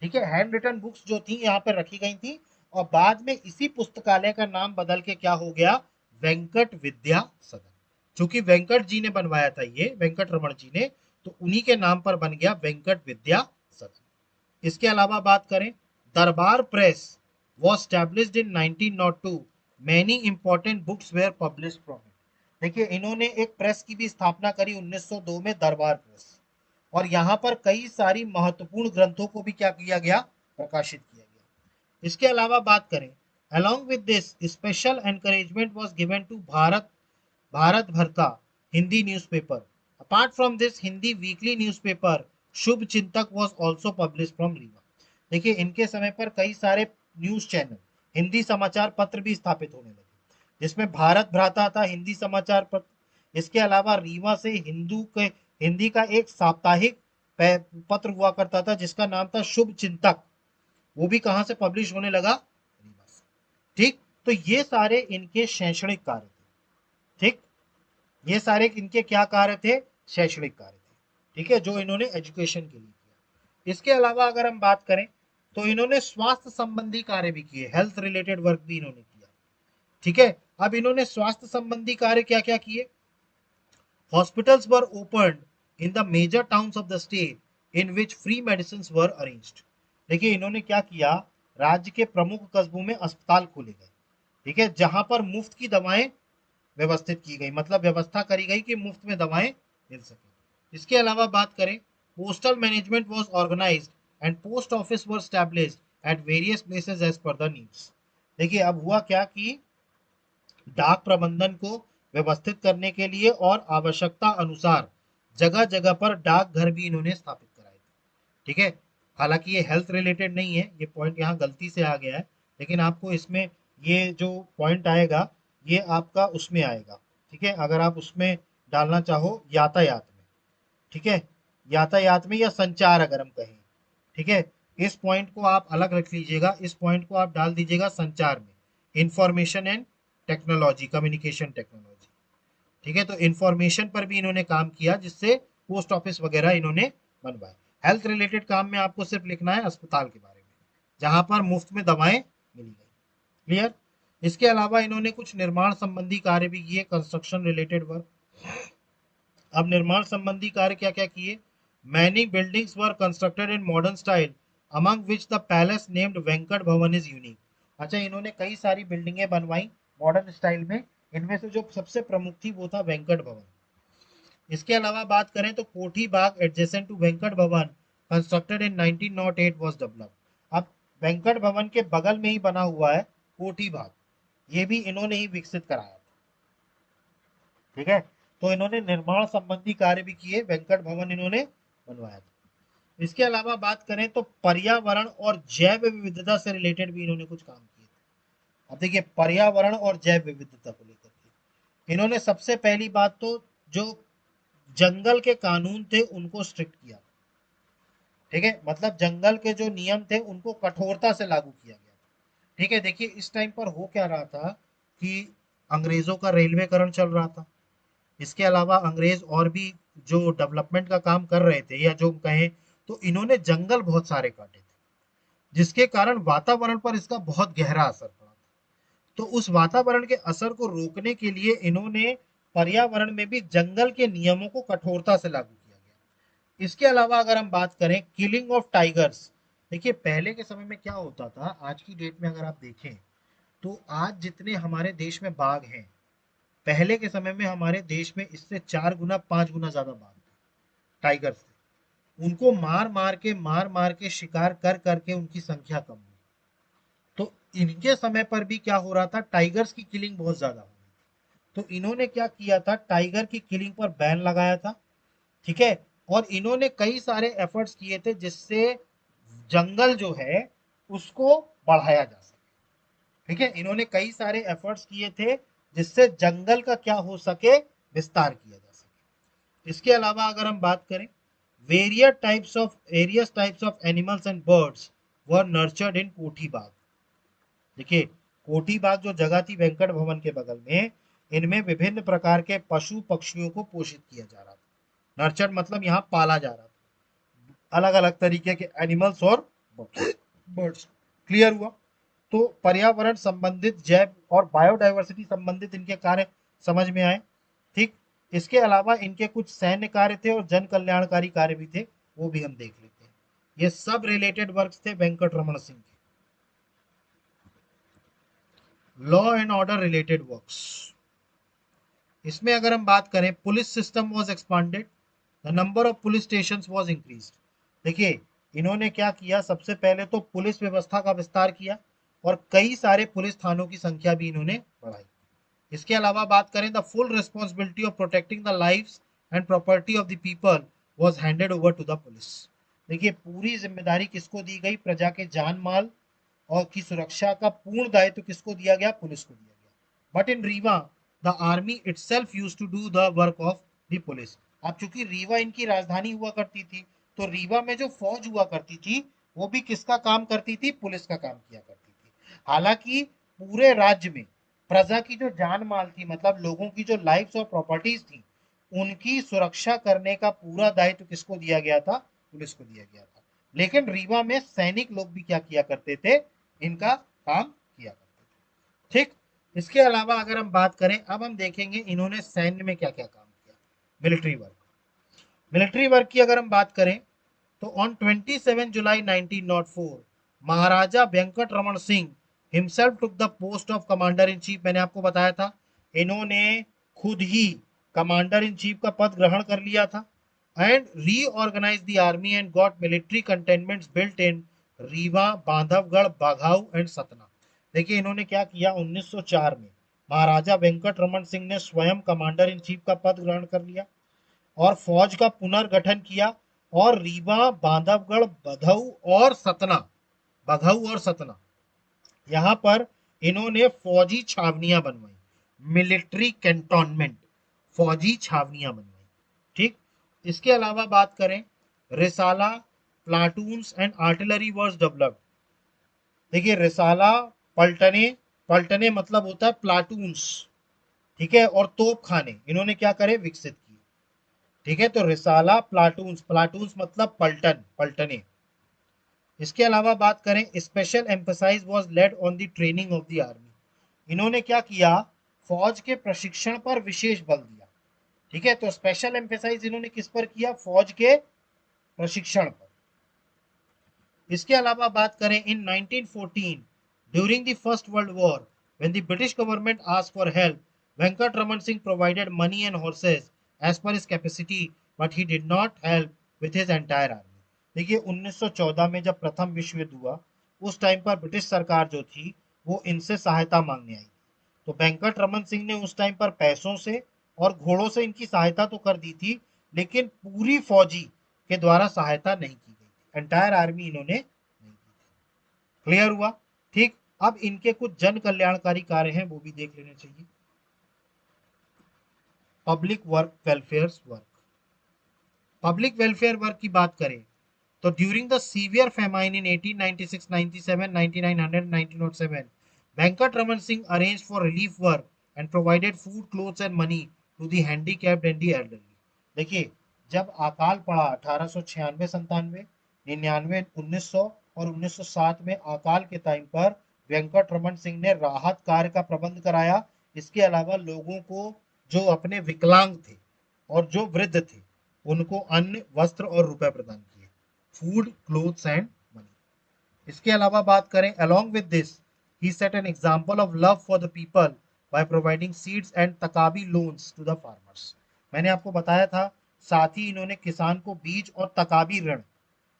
ठीक है, हैंड रिटन बुक्स जो थी यहाँ पर रखी गई थी और बाद में इसी पुस्तकालय का नाम बदल के क्या हो गया, वेंकट विद्या सदन। चूंकि वेंकट जी ने बनवाया था, ये वेंकट रमन जी ने, तो उन्हीं के नाम पर बन गया वेंकट विद्या सदन। इसके अलावा बात करें, दरबार press was established in 1902, many important books were published from it। देखिए इन्होंने एक प्रेस की भी स्थापना करी 1902 में, दरबार प्रेस, और यहाँ पर कई सारी महत्वपूर्ण ग्रंथों को भी क्या किया गया, प्रकाशित किया गया। इसके अलावा बात करें, along with this special encouragement was given to Bharat भर का Hindi newspaper. Apart from this Hindi weekly newspaper Shubh Chintak was also published from Rewa. देखिए इनके समय पर कई सारे न्यूज चैनल, हिंदी समाचार पत्र भी स्थापित होने लगे, जिसमें भारत भ्राता था हिंदी समाचार पत्र। इसके अलावा रीवा से हिंदी का एक साप्ताहिक पत्र हुआ करता था जिसका नाम था शुभ चिंतक, वो भी कहां से पब्लिश होने लगा, रीवा से। ठीक, तो ये सारे इनके शैक्षणिक कार्य थे। ठीक, ये सारे इनके क्या कार्य थे, शैक्षणिक कार्य थे। ठीक है, जो इन्होंने एजुकेशन के लिए किया। इसके अलावा अगर हम बात करें तो इन्होंने स्वास्थ्य संबंधी कार्य भी किए, हेल्थ रिलेटेड वर्क भी इन्होंने किया। ठीक है, अब इन्होंने स्वास्थ्य संबंधी कार्य क्या क्या किए, hospitals were opened in the major towns of the state in which free medicine were arranged. देखिए इन्होंने क्या किया, राज्य के प्रमुख कस्बों में अस्पताल खोले गए, ठीक है, जहां पर मुफ्त की दवाएं व्यवस्थित की गई, मतलब व्यवस्था करी गई कि मुफ्त में दवाएं मिल सके। इसके अलावा बात करें, postal management was organised and post office were established at various places as per the needs. देखिए अब हुआ क्या कि डाक प्रबंधन को व्यवस्थित करने के लिए और आवश्यकता अनुसार जगह जगह पर डाक घर भी इन्होंने स्थापित कराए थे। ठीक है, हालांकि ये हेल्थ रिलेटेड नहीं है, ये पॉइंट यहाँ गलती से आ गया है, लेकिन आपको इसमें ये जो पॉइंट आएगा ये आपका उसमें आएगा। ठीक है, अगर आप उसमें डालना चाहो यातायात में, ठीक है, यातायात में या संचार अगर हम कहें, ठीक है, इस पॉइंट को आप अलग रख लीजिएगा, इस पॉइंट को आप डाल दीजिएगा संचार में, information and technology, communication technology. ठीक है, तो इंफॉर्मेशन पर भी इन्होंने काम किया जिससे पोस्ट ऑफिस वगैरह इन्होंने बनवाए। हेल्थ रिलेटेड काम में आपको सिर्फ लिखना है अस्पताल के बारे में जहां पर मुफ्त में दवाएं मिली गई। क्लियर। इसके अलावा इन्होंने कुछ निर्माण संबंधी कार्य भी किए, कंस्ट्रक्शन रिलेटेड वर्क। अब निर्माण संबंधी कार्य क्या क्या किए? Many buildings were constructed in modern style among which the palace named Venkat Bhavan is unique. अच्छा, इन्होंने कई सारी बिल्डिंगें बनवाई मॉडर्न स्टाइल में, इनमें से जो सबसे प्रमुख थी वो था वेंकट भवन। इसके अलावा बात करें तो कोठी बाग एडजेसेंट टू वेंकट भवन कंस्ट्रक्टेड इन 1908 वाज डेवलप्ड। अब वेंकट भवन के बगल में ही बना हुआ है कोठी बाग, ये भी इन्होंने ही विकसित कराया था। ठीक है, तो इन्होंने निर्माण संबंधी कार्य भी किए, वेंकट भवन इन्होंने बनवाया था। इसके अलावा बात करें तो पर्यावरण और जैव विविधता से रिलेटेड भी इन्होंने कुछ काम किए थे। अब देखिए, पर्यावरण और जैव विविधता को लेकर के इन्होंने सबसे पहली बात तो जो जंगल के कानून थे उनको स्ट्रिक्ट किया। ठीक है, मतलब जंगल के जो नियम थे उनको कठोरता से लागू किया गया। ठीक है, देखिए इस टाइम पर हो क्या रहा था कि अंग्रेजों का रेलवेकरण चल रहा था। इसके अलावा अंग्रेज और भी जो डेवलपमेंट का काम कर रहे थे, या जो कहें तो इन्होंने जंगल बहुत सारे काटे थे, जिसके कारण वातावरण पर इसका बहुत गहरा असर पड़ा। तो उस वातावरण के असर को रोकने के लिए इन्होंने पर्यावरण में भी जंगल के नियमों को कठोरता से लागू किया गया। इसके अलावा अगर हम बात करें किलिंग ऑफ टाइगर्स, देखिए पहले के समय में क्या होता था, आज की डेट में अगर आप देखें तो आज जितने हमारे देश में बाघ हैं, पहले के समय में हमारे देश में इससे 4 गुना 5 गुना ज्यादा बाघ थे, टाइगर थे। उनको मार मार के शिकार कर करके उनकी संख्या कम हुई। तो इनके समय पर भी क्या हो रहा था, टाइगर्स की किलिंग बहुत ज्यादा हो रही थी। तो इन्होंने क्या किया था, टाइगर की किलिंग पर बैन लगाया था। ठीक है, और इन्होंने कई सारे एफर्ट्स किए थे जिससे जंगल जो है उसको बढ़ाया जा सके। ठीक है, इन्होंने कई सारे एफर्ट्स किए थे जिससे जंगल का क्या हो सके, विस्तार किया जा सके। इसके अलावा अगर हम बात करें, various types of animals and birds were nurtured in Kothi Bagh. देखिए, कोठी बाग जो जगह थी वेंकट भवन के बगल में, इनमें विभिन्न प्रकार के पशु पक्षियों को पोषित किया जा रहा था। नर्चर्ड मतलब यहाँ पाला जा रहा था, अलग अलग तरीके के एनिमल्स और बर्ड्स। क्लियर हुआ? तो पर्यावरण संबंधित, जैव और बायोडाइवर्सिटी संबंधित इनके कार्य समझ में आए। ठीक, इसके अलावा इनके कुछ सैन्य कार्य थे और जन कल्याणकारी कार्य भी थे, वो भी हम देख लेते हैं। ये सब रिलेटेड वर्क्स थे वेंकट रमन सिंह के। Law and order related works, इसमें अगर हम बात करें, police system was expanded, the number of police stations was increased. देखिए इन्होंने क्या किया, सबसे पहले तो पुलिस व्यवस्था का विस्तार किया और कई सारे पुलिस थानों की संख्या भी इन्होंने बढ़ाई। इसके अलावा बात करें, the full responsibility of protecting the lives and property of the people was handed over to the police. देखिए पूरी जिम्मेदारी किसको दी गई, प्रजा के जान माल और की सुरक्षा का पूर्ण दायित्व किसको दिया गया, पुलिस को दिया गया। But in Rewa the army itself used to do the work of the police. अब चूंकि रीवा इनकी राजधानी हुआ करती थी, तो रीवा में जो फौज हुआ करती थी वो भी किसका काम करती थी, पुलिस का काम किया करती थी। हालांकि पूरे राज्य में प्रजा की जो जान माल थी, मतलब लोगों की जो लाइफ्स और प्रॉपर्टीज थी, उनकी सुरक्षा करने का पूरा दायित्व किसको दिया गया था, पुलिस को दिया गया था। लेकिन रीवा में सैनिक लोग भी क्या किया करते थे, इनका काम किया करते थे। ठीक, इसके अलावा अगर हम बात करें, अब हम देखेंगे इन्होंने सैन्य में क्या क्या काम किया। मिलिट्री वर्क, मिलिट्री वर्क की अगर हम बात करें तो on 27 July 1904 Maharaja Venkat Raman Singh himself took the post of commander in chief. मैंने आपको बताया था इन्होंने खुद ही कमांडर इन चीफ का पद ग्रहण कर लिया था and reorganize the army and got military cantonments built in Rewa, Bandhavgarh, Baghau and Satna. देखिए इन्होंने क्या किया, 1904 में महाराजा वेंकट रमन सिंह ने स्वयं कमांडर इन चीफ का पद ग्रहण कर लिया और फौज का पुनर्गठन किया और रीवा, बांधवगढ़, बघऊ और सतना यहाँ पर इन्होंने फौजी छावनियां बनवाई, मिलिट्री कैंटोनमेंट, फौजी छावनियां बनवाई। ठीक, इसके अलावा बात करें, रिसाला, प्लाटून्स एंड आर्टिलरी वर्स डेवलप्ड। देखिए रिसाला, पलटने, पलटने मतलब होता है प्लाटून्स, ठीक है, और तोप खाने इन्होंने क्या करे, विकसित किए। ठीक है, तो रिसाला, प्लाटून्स, प्लाटून्स मतलब पलटन, पलटने। इसके अलावा बात करें, special emphasis was laid on the training of the army. इन्होंने क्या किया, फौज के प्रशिक्षण पर विशेष बल दिया। ठीक है, तो स्पेशल एम्फसाइज इन्होंने किस पर किया, फौज के प्रशिक्षण पर। इसके अलावा बात करें, in 1914 during the first world war when the British government asked for help, Venkat Raman Singh provided money and horses as per his capacity, but he did not help with his entire army. देखिए 1914 में जब प्रथम विश्व युद्ध हुआ, उस टाइम पर British सरकार जो थी वो इनसे सहायता मांगने आई। तो वेंकट रमन सिंह ने उस टाइम पर पैसों से और घोड़ों से इनकी सहायता तो कर दी थी, लेकिन पूरी फौजी के द्वारा सहायता नहीं की गई थी, एंटायर आर्मी इन्होंने नहीं की थी। क्लियर हुआ? ठीक, अब इनके कुछ जन कल्याणकारी कार्य हैं वो भी देख लेने चाहिए। Public work welfare work, public welfare work की बात करें तो during the severe famine in 1896, 97, 9900, 1907, Venkat Raman Singh arranged for relief work and provided food, clothes and money to the handicapped and the elderly. देखिए जब अकाल पड़ा 1896, 97, 99, 1900 और 1907 में अकाल के टाइम पर वेंकट रमन सिंह ने राहत कार्य का प्रबंध कराया। इसके अलावा लोगों को जो अपने विकलांग थे और जो वृद्ध थे उनको अन्न, वस्त्र और रुपए प्रदान किए, फूड, क्लोथ्स एंड मनी। इसके अलावा बात करें, along with this he set an example of love for the people by providing seeds and तकाबी loans to the farmers। मैंने आपको बताया था, साथ ही इन्होंने किसान को बीज और तकाबी ऋण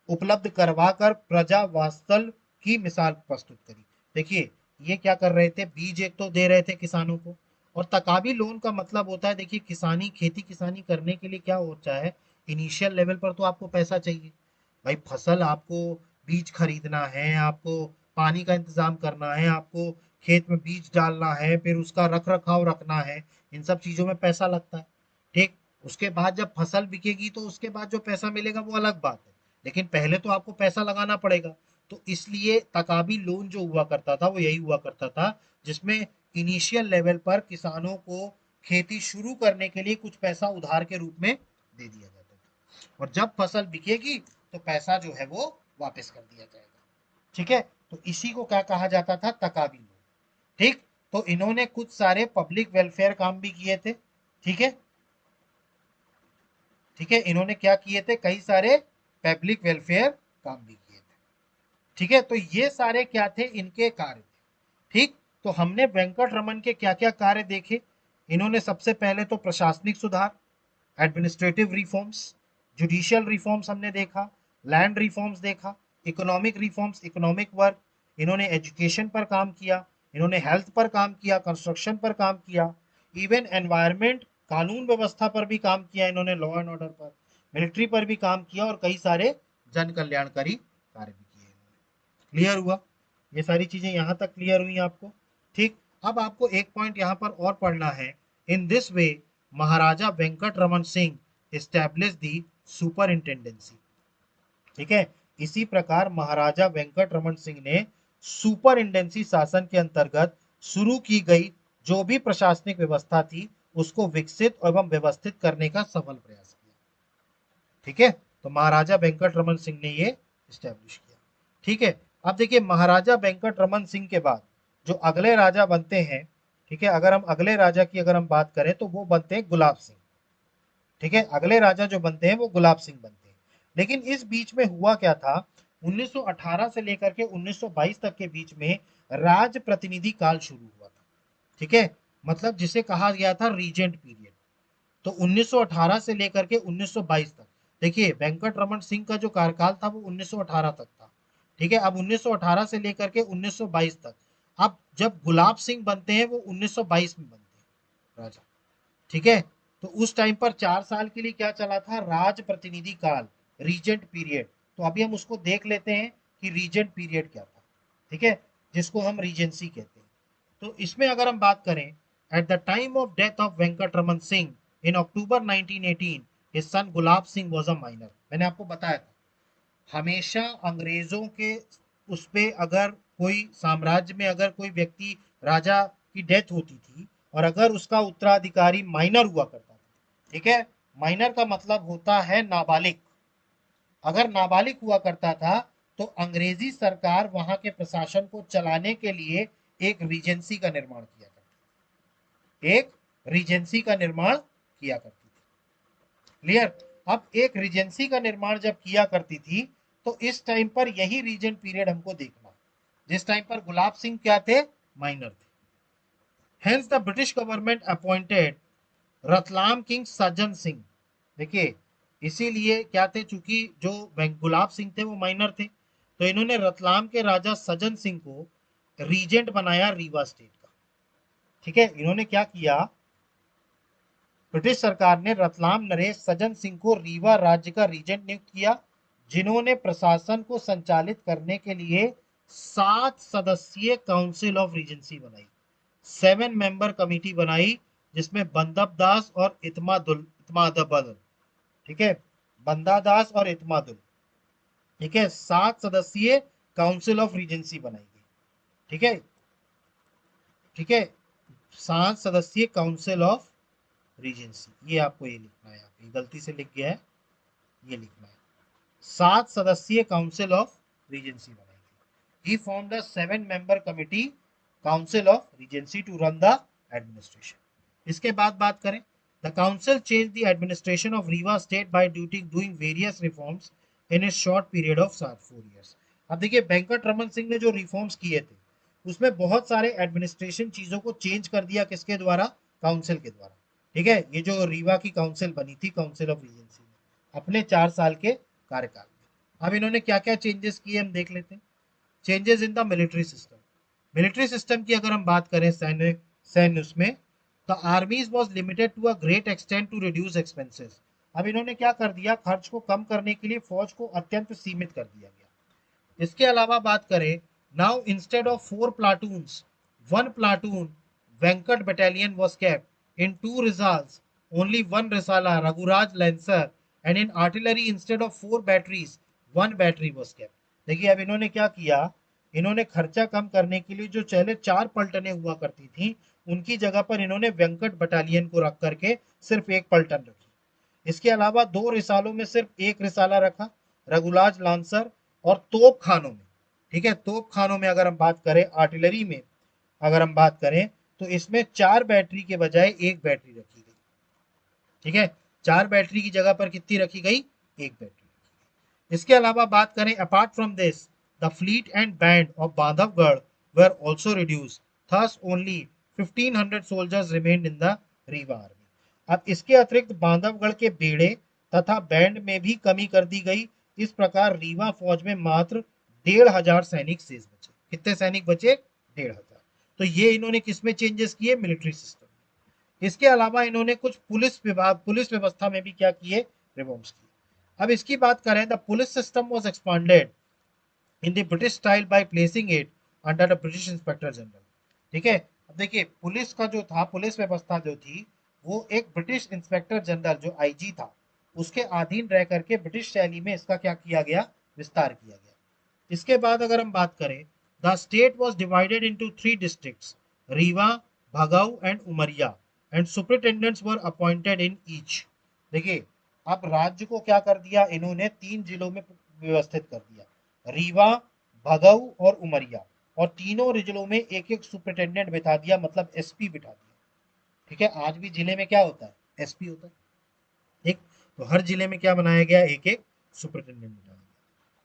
उपलब्ध करवाकर प्रजा वात्सल की मिसाल प्रस्तुत करी। देखिए ये क्या कर रहे थे, बीज एक तो दे रहे थे किसानों को, और तकाबी लोन का मतलब होता है, देखिए किसानी, खेती किसानी करने के लिए क्या होता है, इनिशियल लेवल पर तो आपको पैसा चाहिए भाई, फसल आपको, बीज खरीदना है आपको, पानी का इंतजाम करना है आपको, खेत में बीज डालना है, फिर उसका रख रखाव रखना है, इन सब चीजों में पैसा लगता है। ठीक, उसके बाद जब फसल बिकेगी तो उसके बाद जो पैसा मिलेगा वो अलग बात है, लेकिन पहले तो आपको पैसा लगाना पड़ेगा। तो इसलिए तकाबी लोन जो हुआ करता था वो यही हुआ करता था, जिसमें इनिशियल लेवल पर किसानों को खेती शुरू करने के लिए कुछ पैसा उधार के रूप में दे दिया जाता था, और जब फसल बिकेगी तो पैसा जो है वो वापस कर दिया जाएगा। ठीक है, तो इसी को क्या कहा जाता था, तकाबी लोन। ठीक, तो इन्होंने कुछ सारे पब्लिक वेलफेयर काम भी किए थे। ठीक है, ठीक है, इन्होंने क्या किए थे, कई सारे पब्लिक वेलफेयर काम भी किए थे। ठीक है, तो ये सारे क्या थे, इनके कार्य थे। ठीक, तो हमने वेंकट रमन के क्या क्या कार्य देखे। इन्होंने सबसे पहले तो प्रशासनिक सुधार, एडमिनिस्ट्रेटिव रिफॉर्म्स, जुडिशियल रिफॉर्म्स हमने देखा, लैंड रिफॉर्म्स देखा, इकोनॉमिक रिफॉर्म्स, इकोनॉमिक वर्क, इन्होंने एजुकेशन पर काम किया, इन्होंने हेल्थ पर काम किया, कंस्ट्रक्शन पर काम किया, इवन एनवायरमेंट, कानून व्यवस्था पर भी काम किया इन्होंने, लॉ एंड ऑर्डर पर, मिलिट्री पर भी काम किया, और कई सारे जन कल्याणकारी कार्य भी किए। क्लियर हुआ? ये सारी चीजें यहाँ तक क्लियर हुई आपको? ठीक, अब आपको एक पॉइंट यहाँ पर और पढ़ना है। In this way Maharaja Venkat Raman Singh establish the superintendency. ठीक है, इसी प्रकार महाराजा वेंकट रमन सिंह ने सुपरिंटेंडेंसी शासन के अंतर्गत शुरू की गई जो भी प्रशासनिक व्यवस्था थी उसको विकसित एवं व्यवस्थित करने का सफल प्रयास किया। ठीक है, तो महाराजा वेंकट रमन सिंह ने ये स्टैब्लिश किया। ठीक है, अब देखिए महाराजा वेंकट रमन सिंह के बाद जो अगले राजा बनते हैं, ठीक है, अगर हम अगले राजा की अगर हम बात करें तो वो बनते हैं गुलाब सिंह। ठीक है, अगले राजा जो बनते हैं वो गुलाब सिंह बनते हैं। लेकिन इस बीच में हुआ क्या था, 1918 से लेकर के 1922 तक के बीच में राज प्रतिनिधि काल शुरू हुआ था। ठीक है, मतलब जिसे कहा गया था रीजेंट पीरियड। तो 1918 से लेकर के 1922 तक, देखिए वेंकट रमन सिंह का जो कार्यकाल था वो 1918 तक था। ठीक है, अब 1918 से लेकर के 1922 तक। अब जब गुलाब सिंह बनते हैं वो 1922 में बनते हैं राजा। ठीक है, तो उस टाइम पर 4 साल के लिए क्या चला था, राज प्रतिनिधि काल, रीजेंट पीरियड। तो अभी हम उसको देख लेते हैं कि रीजेंट पीरियड क्या था। ठीक है, जिसको हम रीजेंसी कहते हैं। तो इसमें अगर हम बात करें, at the time of death of Venkat Raman Singh in October 1918 his son Gulab Singh was a minor. मैंने आपको बताया था, हमेशा अंग्रेजों के उस पे अगर कोई साम्राज्य में अगर कोई व्यक्ति राजा की डेथ होती थी और अगर उसका उत्तराधिकारी माइनर हुआ करता था, ठीक है, माइनर का मतलब होता है नाबालिग। अगर नाबालिग हुआ करता था तो अंग्रेजी सरकार वहां के प्रशासन को चलाने के लिए एक रीजेंसी का निर्माण किया करती, एक रीजेंसी का निर्माण किया करती थी। क्लियर। अब एक रीजेंसी का निर्माण जब किया करती थी तो इस टाइम पर यही रीजेंट पीरियड हमको देखना, जिस टाइम पर गुलाब सिंह क्या थे, माइनर थे। Hence the British government appointed Ratlam king Sajjan Singh. देखिए, इसीलिए क्या थे, चूंकि जो गुलाब सिंह थे वो माइनर थे, तो इन्होंने रतलाम के राजा सज्जन सिंह को रीजेंट बनाया रीवा स्टेट का। ठीक है, इन्होंने क्या किया, ब्रिटिश सरकार ने रतलाम नरेश सज्जन सिंह को रीवा राज्य का रीजेंट नियुक्त किया, जिन्होंने प्रशासन को संचालित करने के लिए 7 सदस्यीय काउंसिल ऑफ रीजेंसी बनाई, 7 मेंबर कमेटी बनाई, जिसमें बंदब दास और इतमादबल, ठीक है, बंदा दास और इतमादुल, ठीक है, 7 सदस्यीय काउंसिल ऑफ रीजेंसी बनाई गई। ठीक है, ठीक है, 7 सदस्यीय काउंसिल ऑफ रीजेंसी, ये आपको ये लिखना है, आप गलती से लिख गया है, ये लिखना है, 7 सदस्यीय काउंसिल ऑफ रीजेंसी बनाई। He formed a 7 member committee council of regency to run the administration. इसके बाद बात करें, the council change the administration of Rewa state by doing various reforms in a short period of 4 years। अब देखिए, वेंकट रमन सिंह ने जो reforms किए थे उसमें बहुत सारे एडमिनिस्ट्रेशन चीजों को चेंज कर दिया, किसके द्वारा, काउंसिल के द्वारा। ठीक है, ये जो रीवा की काउंसिल बनी थी, काउंसिल ऑफ रीजेंसी, अपने 4 साल के कार्यकाल में। अब इन्होंने क्या क्या चेंजेस किए हम देख लेते हैं। Changes in the military system. Military system की अगर हम बात करें, सैन्य सैन्य उसमें, the armies was limited to a great extent to reduce expenses. अब इन्होंने क्या कर दिया, खर्च को कम करने के लिए फौज को अत्यंत सीमित कर दिया गया। इसके अलावा बात करें, now instead of 4 platoons 1 platoon Venkat battalion was kept in 2 risalas, only 1 risala Raghuraj lancer, and in artillery instead of 4 batteries 1 battery was kept. देखिए, अब इन्होंने क्या किया, इन्होंने खर्चा कम करने के लिए जो चले 4 पलटने हुआ करती थी, उनकी जगह पर इन्होंने वेंकट बटालियन को रख करके सिर्फ 1 पलटन रखी। इसके अलावा 2 रिसालों में सिर्फ 1 रिसाला रखा, रघुराज लांसर, और तोप खानों में, ठीक है, तोप खानों में अगर हम बात करें, आर्टिलरी में अगर हम बात करें, तो इसमें 4 बैटरी के बजाय 1 बैटरी रखी गई। ठीक है, 4 बैटरी की जगह पर कितनी रखी गई, 1 बैटरी। इसके अलावा बात करें, apart from this the fleet and band of Bandhavgarh were also reduce, thus only 1500 soldiers remained in the Rewa army. अब इसके अतिरिक्त बांधवगढ़ के बेड़े तथा बैंड में भी कमी कर दी गई। इस प्रकार रीवा फौज में मात्र 1500 सैनिक शेष बचे। कितने सैनिक बचे, 1500। तो ये इन्होंने किसमें चेंजेस किए, मिलिट्री सिस्टम। इसके अलावा इन्होंने कुछ पुलिस व्यवस्था में भी क्या किए, रिफॉर्म्स किए। अब इसकी बात करें, the police system was expanded in the British style by placing it under the British inspector general. ठीक है, अब देखिए, पुलिस का जो था, पुलिस व्यवस्था जो थी, वो एक ब्रिटिश इंस्पेक्टर जनरल जो आईजी था, उसके अधीन रह करके ब्रिटिश शैली में इसका क्या किया गया, विस्तार किया गया। इसके बाद अगर हम बात करें, the state was divided into 3 districts, Rewa, Bhagau and Umaria, and superintendents were appointed in each. देखिए, अब राज्य को क्या कर दिया इन्होंने, 3 जिलों में व्यवस्थित कर दिया, रीवा, भगाऊ और उमरिया, और तीनों जिलों में एक एक सुपरिटेंडेंट बिठा दिया, मतलब एसपी बिठा दिया। ठीक है, आज भी जिले में क्या होता है, एसपी होता है। ठीक, तो हर जिले में क्या बनाया गया, एक एक सुपरिटेंडेंट बिठा दिया।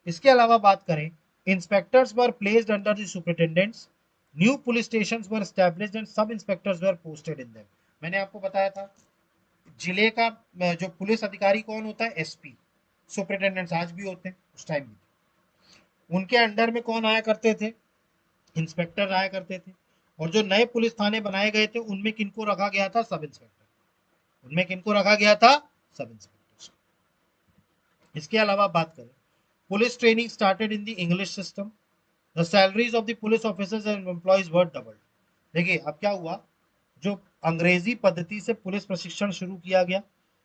इसके अलावा बात करें, inspectors were placed under the superintendents, new police stations were established and sub inspectors were posted in them. मैंने आपको बताया था जिले का जो पुलिस अधिकारी कौन होता है, एसपी, सुपरिटेंडेंट्स आज भी होते हैं, उस टाइम भी उनके अंडर में कौन आया करते थे, इंस्पेक्टर आया करते थे। और जो नए पुलिस थाने बनाए गए थे उनमें किनको रखा गया था, सब इंस्पेक्टर। उनमें किनको रखा गया था, सब इंस्पेक्टर्स। इसके अलावा बात करें, police training started in the English system, the salaries of the police officers and employees were doubled. देखिए अब क्या हुआ, जो अंग्रेजी पद्धति से पुलिस प्रशिक्षण शुरू किया गया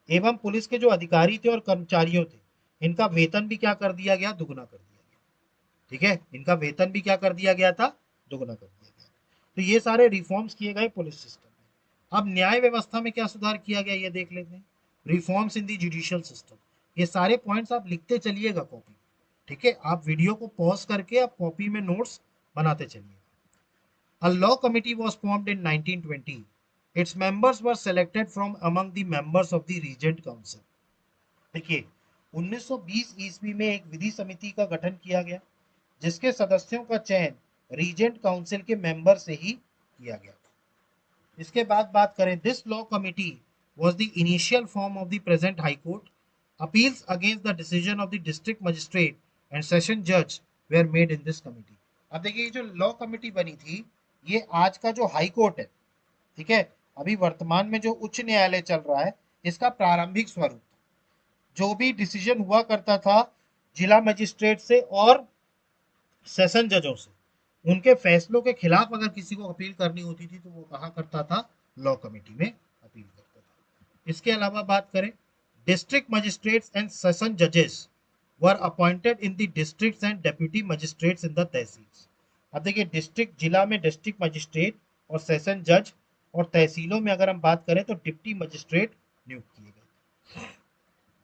एवं पुलिस के जो अधिकारी थे और कर्मचारियों थे, इनका वेतन भी क्या कर दिया गया, दुगना कर दिया गया। ठीक है, इनका वेतन भी क्या कर दिया गया था, दुगना कर दिया गया। तो ये सारे रिफॉर्म्स किए गए पुलिस सिस्टम में। अब न्याय व्यवस्था में क्या सुधार किया गया ये देख लेते हैं। Reforms in the judicial system, ये सारे पॉइंट्स आप लिखते चलिएगा कॉपी। ठीक है, आप वीडियो को पॉज करके आप कॉपी में नोट्स बनाते चलिए। A law committee was formed in 1920. Its members were selected from among the members of the Regent Council. देखिए 1920 ईस्वी में एक विधि समिति का गठन किया गया जिसके सदस्यों का चयन रीजेंट काउंसिल के मेंबर से ही किया गया। इसके बाद बात करें, this law committee was the initial form of the present high court. Appeals against the decision of the district magistrate and session judge were made in this committee. अब देखिए ये जो लॉ कमिटी बनी थी ये आज का जो हाई कोर्ट है, ठीक है, अभी वर्तमान में जो उच्च न्यायालय चल रहा है इसका प्रारंभिक स्वरूप, जो भी डिसीजन हुआ करता था जिला मजिस्ट्रेट से और सेशन जजों से, उनके फैसलों के खिलाफ अगर किसी को अपील करनी होती थी तो वो कहा करता था, लॉ कमेटी में अपील करता था। इसके अलावा बात करें, डिस्ट्रिक्ट मजिस्ट्रेट्स एंड सेशन जजेस were appointed in the districts and deputy magistrates in the tehsils. अब देखिए डिस्ट्रिक्ट, जिला में डिस्ट्रिक्ट मजिस्ट्रेट और सेशन जज, और तहसीलों में अगर हम बात करें तो डिप्टी मजिस्ट्रेट नियुक्त किए गए।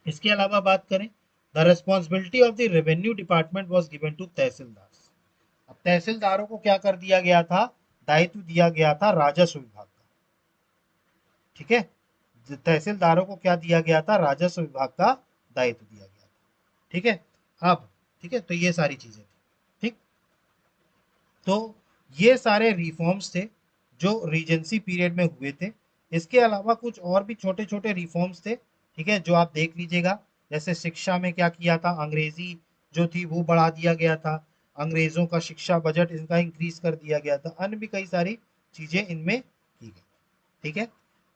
इसके अलावा बात करें, the responsibility of the revenue department was given to tehsildar. अब तहसीलदारों को क्या कर दिया गया था, दायित्व दिया गया था राजस्व विभाग का। ठीक है, तहसीलदारों को क्या दिया गया था, राजस्व विभाग का दायित्व दिया गया था। ठीक है, अब ठीक है, तो ये सारी चीजें थी। ठीक, तो ये सारे रिफॉर्म्स थे जो रीजेंसी पीरियड में हुए थे। इसके अलावा कुछ और भी छोटे छोटे रिफॉर्म्स थे, ठीक है, जो आप देख लीजिएगा। जैसे शिक्षा में क्या किया था, अंग्रेजी जो थी वो बढ़ा दिया गया था, अंग्रेजों का शिक्षा बजट इनका इंक्रीज कर दिया गया था, अन्य भी कई सारी चीजें इनमें की गई। ठीक है,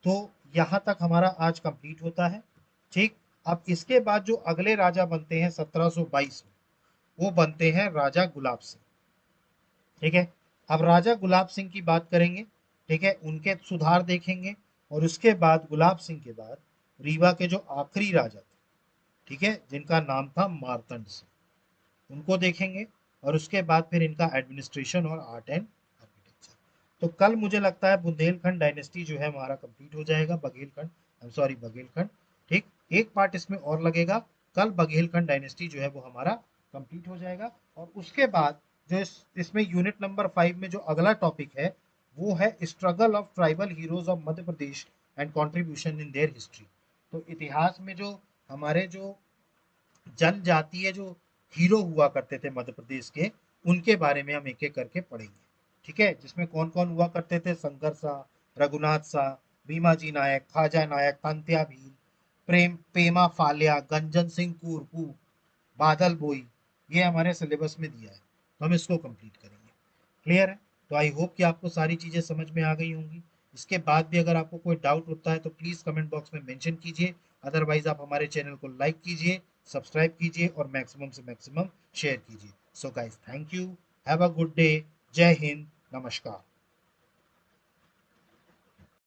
तो यहाँ तक हमारा आज कंप्लीट होता है। ठीक, अब इसके बाद जो अगले राजा बनते हैं 1722 में, वो बनते हैं राजा गुलाब सिंह। ठीक है, अब राजा गुलाब सिंह की बात करेंगे। ठीक है, उनके सुधार देखेंगे और उसके बाद गुलाब सिंह के बाद रीवा के जो आखिरी राजा थे, ठीक है, जिनका नाम था मार्तंड सिंह, उनको देखेंगे और उसके बाद फिर इनका एडमिनिस्ट्रेशन और आर्ट एंड आर्किटेक्चर। तो कल मुझे लगता है बुंदेलखंड डायनेस्टी जो है हमारा कंप्लीट हो जाएगा, Baghelkhand, I am sorry Baghelkhand. ठीक, एक पार्ट इसमें और लगेगा, कल बघेलखंड डायनेस्टी जो है वो हमारा कंप्लीट हो जाएगा। और उसके बाद जो इसमें यूनिट नंबर 5 में जो अगला टॉपिक है वो है struggle of tribal heroes of Madhya Pradesh and contribution in their history. तो इतिहास में जो हमारे जो जनजातीय जो हीरो हुआ करते थे मध्य प्रदेश के, उनके बारे में हम एक एक करके पढ़ेंगे। ठीक है, जिसमें कौन कौन हुआ करते थे, शंकर शाह, रघुनाथ शाह, भीमाजी नायक, खाजा नायक, तांत्या भील, प्रेम पेमा फालिया, गंजन सिंह कुरकू, बादल बोई, ये हमारे सिलेबस में दिया है, तो हम इसको कंप्लीट करेंगे। क्लियर है, तो आई होप कि आपको सारी चीज़ें समझ में आ गई होंगी। इसके बाद भी अगर आपको कोई डाउट होता है तो प्लीज़ कमेंट बॉक्स में मेंशन कीजिए, अदरवाइज आप हमारे चैनल को लाइक कीजिए, सब्सक्राइब कीजिए और मैक्सिमम से मैक्सिमम शेयर कीजिए। So guys, thank you, have a good day, जय हिंद, नमस्कार।